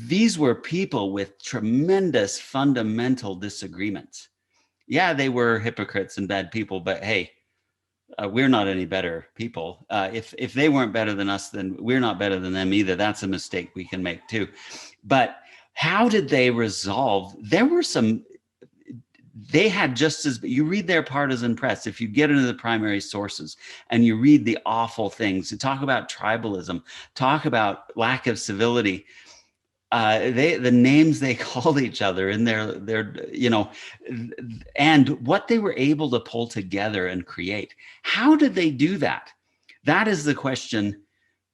these were people with tremendous fundamental disagreements. Yeah, they were hypocrites and bad people, but hey, we're not any better people. If they weren't better than us, then we're not better than them either. That's a mistake we can make too. But how did they resolve? There were they had just as, you read their partisan press, if you get into the primary sources and you read the awful things, to talk about tribalism, talk about lack of civility, the names they called each other in their and what they were able to pull together and create. How did they do that? That is the question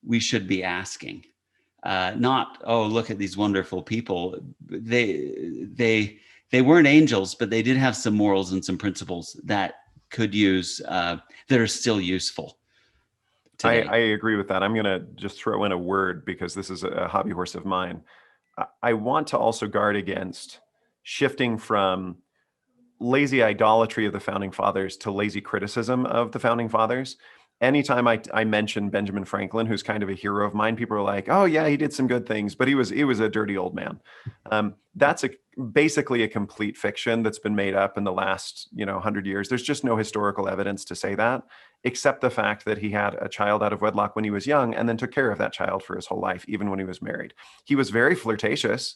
we should be asking. Not, oh, look at these wonderful people. They weren't angels, but they did have some morals and some principles that could use, that are still useful today. I agree with that. I'm going to just throw in a word, because this is a hobby horse of mine. I want to also guard against shifting from lazy idolatry of the founding fathers to lazy criticism of the founding fathers. Anytime I mention Benjamin Franklin, who's kind of a hero of mine, people are like, oh yeah, he did some good things, but he was a dirty old man. That's basically a complete fiction that's been made up in the last 100 years. There's just no historical evidence to say that, except the fact that he had a child out of wedlock when he was young, and then took care of that child for his whole life, even when he was married. He was very flirtatious.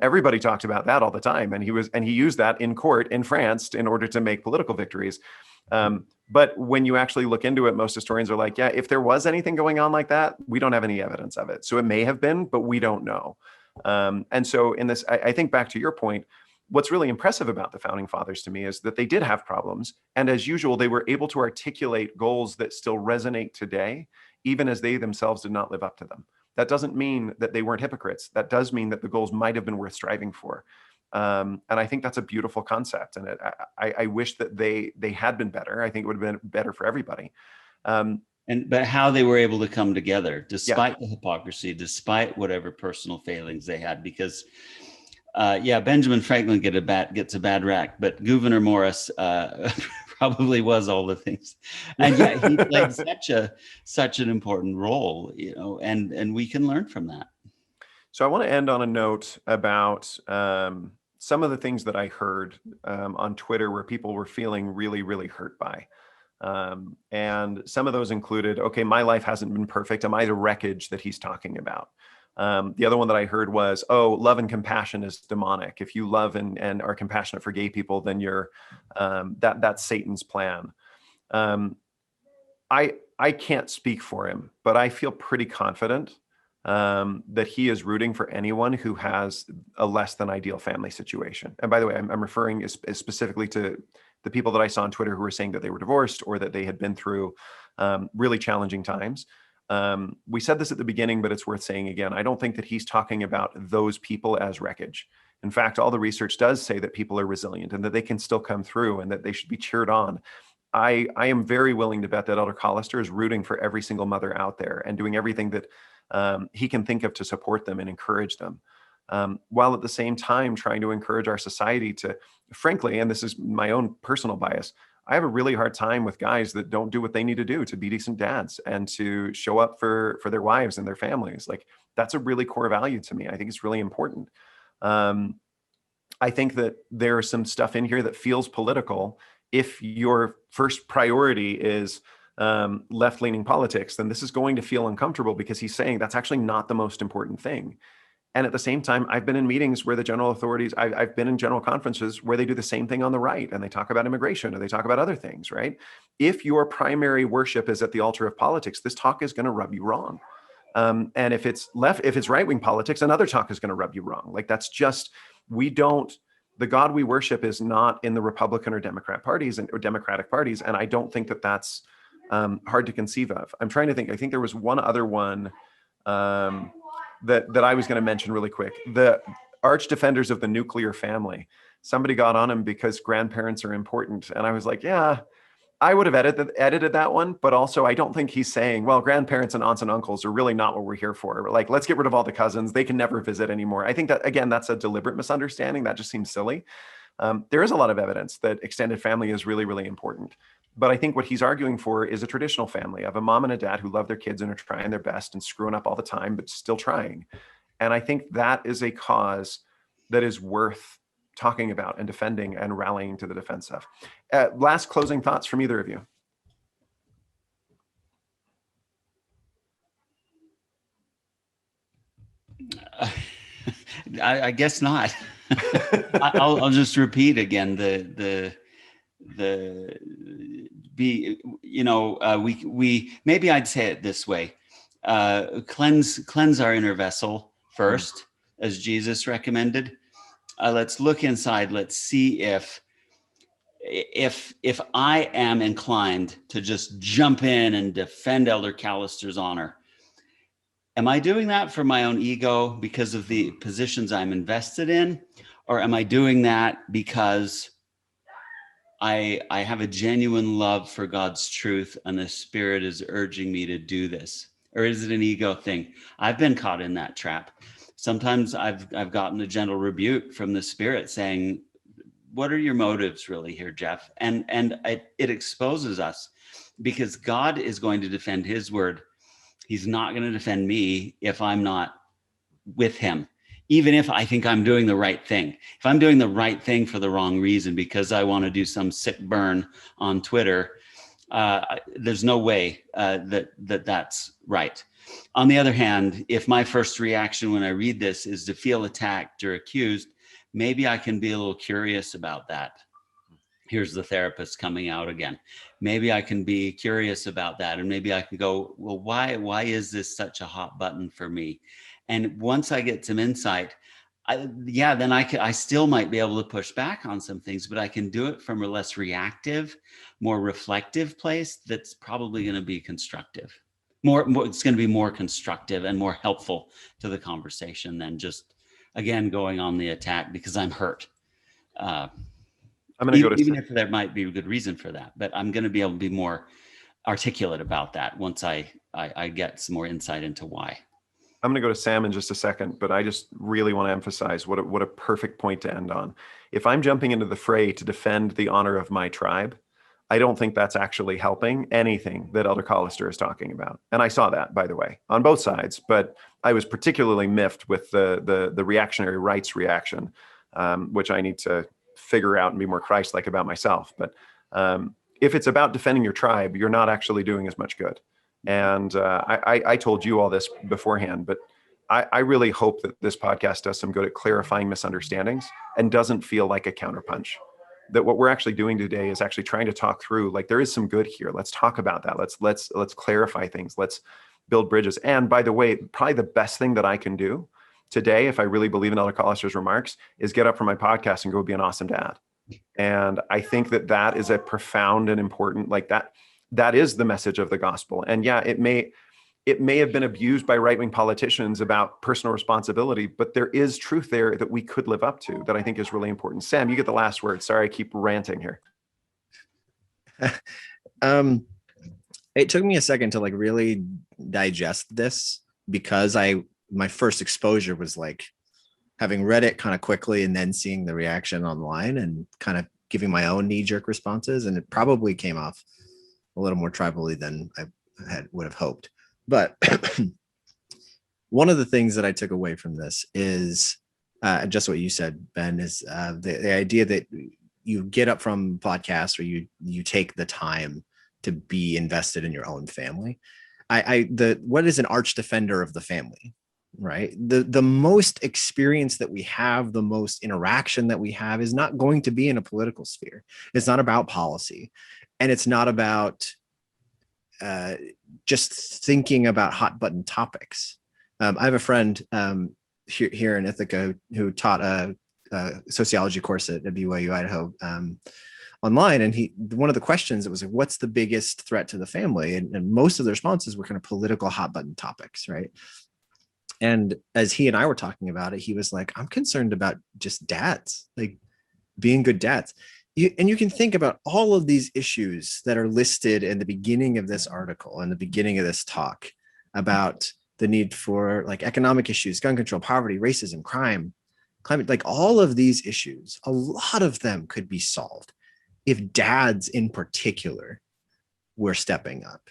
Everybody talked about that all the time, and he used that in court in France in order to make political victories. But when you actually look into it, most historians are like, yeah, if there was anything going on like that, we don't have any evidence of it. So it may have been, but we don't know. And so in this, I think back to your point, what's really impressive about the founding fathers to me is that they did have problems. And as usual, they were able to articulate goals that still resonate today, even as they themselves did not live up to them. That doesn't mean that they weren't hypocrites. That does mean that the goals might have been worth striving for. And I think that's a beautiful concept. And I wish that they had been better. I think it would have been better for everybody. But how they were able to come together despite the hypocrisy, despite whatever personal failings they had, because Benjamin Franklin gets a bad rap, but Gouverneur Morris probably was all the things, and yet he played such an important role, and we can learn from that. So I want to end on a note about some of the things that I heard on Twitter where people were feeling really, really hurt by. And some of those included, okay, my life hasn't been perfect. Am I the wreckage that he's talking about? The other one that I heard was, oh, love and compassion is demonic. If you love and are compassionate for gay people, then you're that's Satan's plan. I can't speak for him, but I feel pretty confident that he is rooting for anyone who has a less than ideal family situation. And by the way, I'm referring specifically to the people that I saw on Twitter who were saying that they were divorced or that they had been through really challenging times. We said this at the beginning, but it's worth saying again. I don't think that he's talking about those people as wreckage. In fact, all the research does say that people are resilient and that they can still come through and that they should be cheered on. I am very willing to bet that Elder Callister is rooting for every single mother out there and doing everything that he can think of to support them and encourage them, while at the same time trying to encourage our society to, frankly, and this is my own personal bias, I have a really hard time with guys that don't do what they need to do to be decent dads and to show up for their wives and their families. Like, that's a really core value to me. I think it's really important. I think that there is some stuff in here that feels political. If your first priority is left-leaning politics, then this is going to feel uncomfortable because he's saying that's actually not the most important thing. And at the same time, I've been in meetings where the general authorities, I've been in general conferences where they do the same thing on the right and they talk about immigration or they talk about other things, right? If your primary worship is at the altar of politics, this talk is going to rub you wrong. And if it's right-wing politics, another talk is going to rub you wrong. Like, that's just, the God we worship is not in the Republican or Democratic parties. And I don't think that that's hard to conceive of. I'm trying to think. I think there was one other one that I was going to mention really quick. The arch defenders of the nuclear family. Somebody got on him because grandparents are important. And I was like, yeah, I would have edited that one. But also, I don't think he's saying, well, grandparents and aunts and uncles are really not what we're here for. Like, let's get rid of all the cousins. They can never visit anymore. I think that, again, that's a deliberate misunderstanding. That just seems silly. There is a lot of evidence that extended family is really, really important. But I think what he's arguing for is a traditional family of a mom and a dad who love their kids and are trying their best and screwing up all the time, but still trying. And I think that is a cause that is worth talking about and defending and rallying to the defense of. Last closing thoughts from either of you. I guess not. I'll just repeat again we maybe I'd say it this way: cleanse our inner vessel first, as Jesus recommended. Let's look inside. Let's see if I am inclined to just jump in and defend Elder Callister's honor. Am I doing that for my own ego because of the positions I'm invested in? Or am I doing that because I have a genuine love for God's truth and the Spirit is urging me to do this? Or is it an ego thing? I've been caught in that trap. Sometimes I've gotten a gentle rebuke from the Spirit saying, what are your motives really here, Jeff? And it exposes us, because God is going to defend his word. He's not going to defend me if I'm not with him, even if I think I'm doing the right thing. If I'm doing the right thing for the wrong reason because I want to do some sick burn on Twitter, there's no way that's right. On the other hand, if my first reaction when I read this is to feel attacked or accused, maybe I can be a little curious about that. Here's the therapist coming out again. Maybe I can be curious about that. And maybe I can go, well, why is this such a hot button for me? And once I get some insight, then I still might be able to push back on some things, but I can do it from a less reactive, more reflective place that's probably going to be constructive. It's going to be more constructive and more helpful to the conversation than just, again, going on the attack because I'm hurt. I'm going to go to even if there might be a good reason for that, but I'm going to be able to be more articulate about that once I get some more insight into why. I'm going to go to Sam in just a second, but I just really want to emphasize what a perfect point to end on. If I'm jumping into the fray to defend the honor of my tribe, I don't think that's actually helping anything that Elder Callister is talking about. And I saw that, by the way, on both sides, but I was particularly miffed with the reactionary rights reaction which I need to figure out and be more Christ-like about myself. But if it's about defending your tribe, you're not actually doing as much good. And I told you all this beforehand, but I really hope that this podcast does some good at clarifying misunderstandings and doesn't feel like a counterpunch. That what we're actually doing today is actually trying to talk through, like, there is some good here. Let's talk about that. Let's clarify things. Let's build bridges. And by the way, probably the best thing that I can do today, if I really believe in Elder Callister's remarks, is get up from my podcast and go be an awesome dad. And I think that that is a profound and important, like that is the message of the gospel. And yeah, it may have been abused by right-wing politicians about personal responsibility, but there is truth there that we could live up to that I think is really important. Sam, you get the last word. Sorry, I keep ranting here. It took me a second to like really digest this, because my first exposure was like having read it kind of quickly and then seeing the reaction online and kind of giving my own knee-jerk responses. And it probably came off a little more tribally than I would have hoped. But one of the things that I took away from this is just what you said, Ben, is the idea that you get up from podcasts or you take the time to be invested in your own family. What is an arch defender of the family, right? The most experience that we have, the most interaction that we have is not going to be in a political sphere. It's not about policy, and it's not about just thinking about hot button topics. I have a friend here in Ithaca who taught a sociology course at BYU Idaho online, and one of the questions, it was like, what's the biggest threat to the family? And most of the responses were kind of political hot button topics, right? And as he and I were talking about it, he was like, I'm concerned about just dads, like being good dads. And you can think about all of these issues that are listed in the beginning of this article and the beginning of this talk about the need for like economic issues, gun control, poverty, racism, crime, climate, like all of these issues, a lot of them could be solved if dads in particular were stepping up.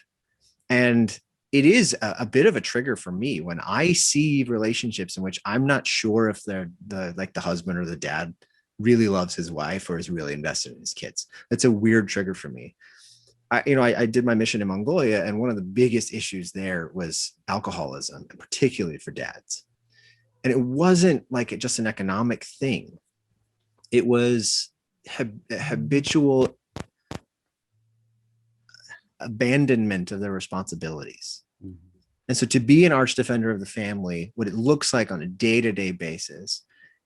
And it is a bit of a trigger for me when I see relationships in which I'm not sure if they're the husband or the dad really loves his wife or is really invested in his kids. That's a weird trigger for me. I did my mission in Mongolia, and one of the biggest issues there was alcoholism, and particularly for dads. And it wasn't like just an economic thing. It was habitual abandonment of their responsibilities. Mm-hmm. And so to be an arch defender of the family, what it looks like on a day-to-day basis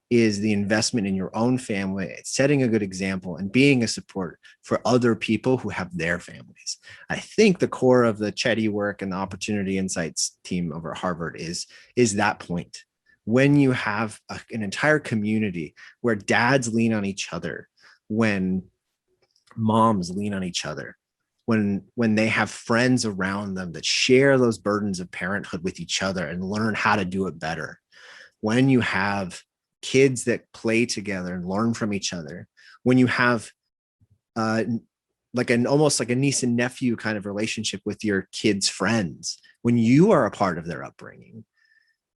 is the investment in your own family, setting a good example and being a support for other people who have their families. I think the core of the Chetty work and the Opportunity Insights team over at Harvard is that point. When you have an entire community where dads lean on each other, when moms lean on each other, when they have friends around them that share those burdens of parenthood with each other and learn how to do it better, when you have kids that play together and learn from each other, when you have almost like a niece and nephew kind of relationship with your kids' friends, when you are a part of their upbringing,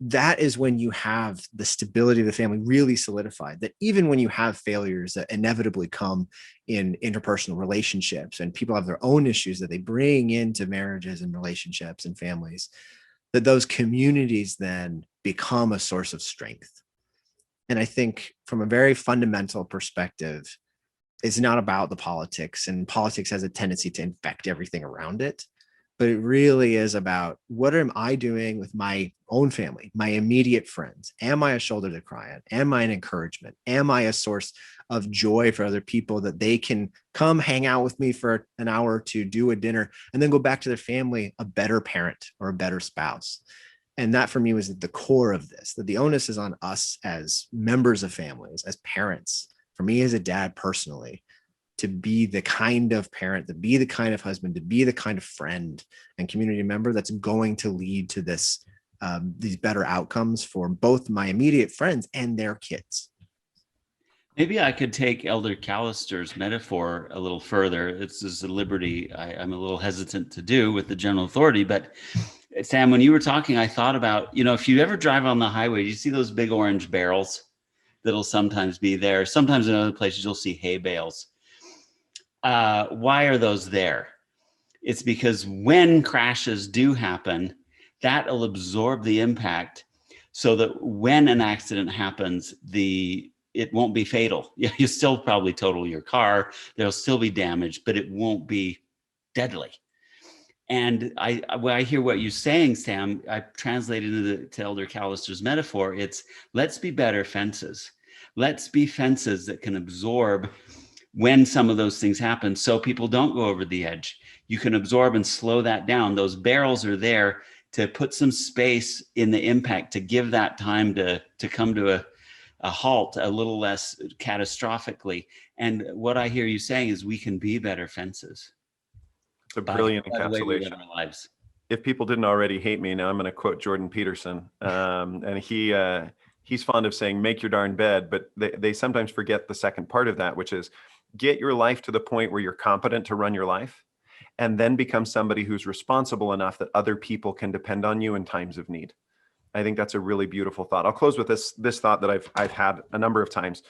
that is when you have the stability of the family really solidified, that even when you have failures that inevitably come in interpersonal relationships and people have their own issues that they bring into marriages and relationships and families, that those communities then become a source of strength. And I think from a very fundamental perspective, it's not about the politics, and politics has a tendency to infect everything around it. But it really is about, what am I doing with my own family, my immediate friends? Am I a shoulder to cry on? Am I an encouragement? Am I a source of joy for other people, that they can come hang out with me for an hour to do a dinner and then go back to their family a better parent or a better spouse? And that for me was at the core of this, that the onus is on us as members of families, as parents, for me as a dad personally, to be the kind of parent, to be the kind of husband, to be the kind of friend and community member that's going to lead to this, these better outcomes for both my immediate friends and their kids. Maybe I could take Elder Callister's metaphor a little further. This is a liberty I'm a little hesitant to do with the general authority, but Sam, when you were talking, I thought about, if you ever drive on the highway, you see those big orange barrels, that'll sometimes be there. Sometimes in other places you'll see hay bales. Why are those there? It's because when crashes do happen, that'll absorb the impact so that when an accident happens, it won't be fatal. You still probably total your car, there'll still be damage, but it won't be deadly. And when I hear what you're saying, Sam, I translated to Elder Callister's metaphor. It's let's be better fences. Let's be fences that can absorb when some of those things happen so people don't go over the edge. You can absorb and slow that down. Those barrels are there to put some space in the impact, to give that time to come to a halt a little less catastrophically. And what I hear you saying is we can be better fences. It's a brilliant by the way we live encapsulation. our lives. If people didn't already hate me, now I'm going to quote Jordan Peterson. And he's fond of saying, make your darn bed, but they sometimes forget the second part of that, which is get your life to the point where you're competent to run your life, and then become somebody who's responsible enough that other people can depend on you in times of need. I think that's a really beautiful thought. I'll close with this thought that I've had a number of times.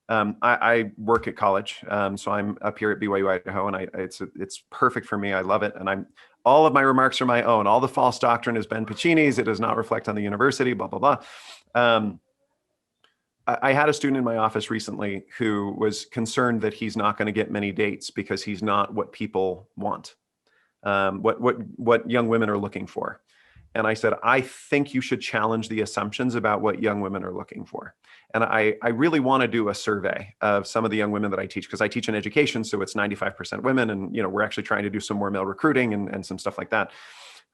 I work at college, so I'm up here at BYU Idaho, and it's perfect for me. I love it, and all of my remarks are my own. All the false doctrine is Ben Pacini's. It does not reflect on the university. Blah blah blah. I had a student in my office recently who was concerned that he's not going to get many dates because he's not what people want, what young women are looking for. And I said, I think you should challenge the assumptions about what young women are looking for. And I really want to do a survey of some of the young women that I teach, because I teach in education, so it's 95% women, and we're actually trying to do some more male recruiting and some stuff like that.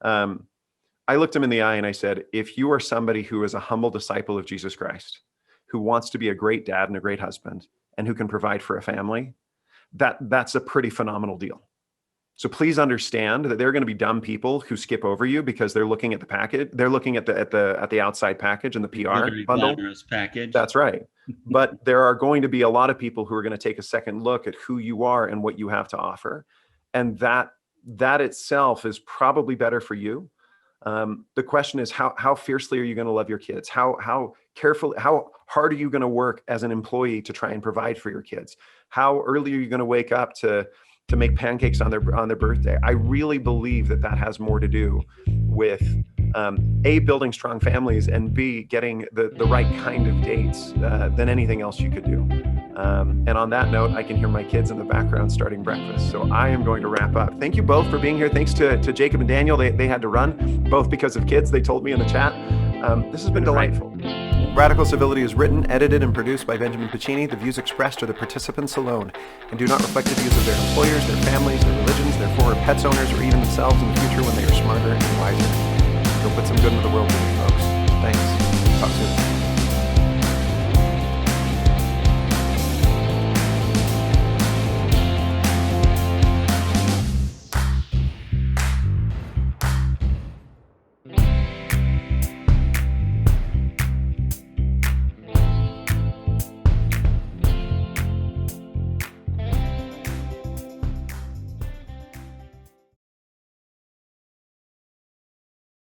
I looked him in the eye and I said, if you are somebody who is a humble disciple of Jesus Christ, who wants to be a great dad and a great husband, and who can provide for a family, that's a pretty phenomenal deal. So please understand that there are going to be dumb people who skip over you because they're looking at the package. They're looking at the outside package and the PR Very bundle. glamorous package. That's right. But there are going to be a lot of people who are going to take a second look at who you are and what you have to offer. And that itself is probably better for you. The question is, how fiercely are you going to love your kids? How carefully, how hard are you going to work as an employee to try and provide for your kids? How early are you going to wake up to make pancakes on their birthday? I really believe that has more to do with A, building strong families, and B, getting the right kind of dates than anything else you could do. And on that note, I can hear my kids in the background starting breakfast. So I am going to wrap up. Thank you both for being here. Thanks to Jacob and Daniel. They had to run, both because of kids. They told me in the chat. This has been delightful. Radical Civility is written, edited, and produced by Benjamin Pacini. The views expressed are the participants alone and do not reflect the views of their employers, their families, their religions, their former pets owners, or even themselves in the future when they are smarter and wiser. Go put some good into the world, folks. Thanks. Talk soon.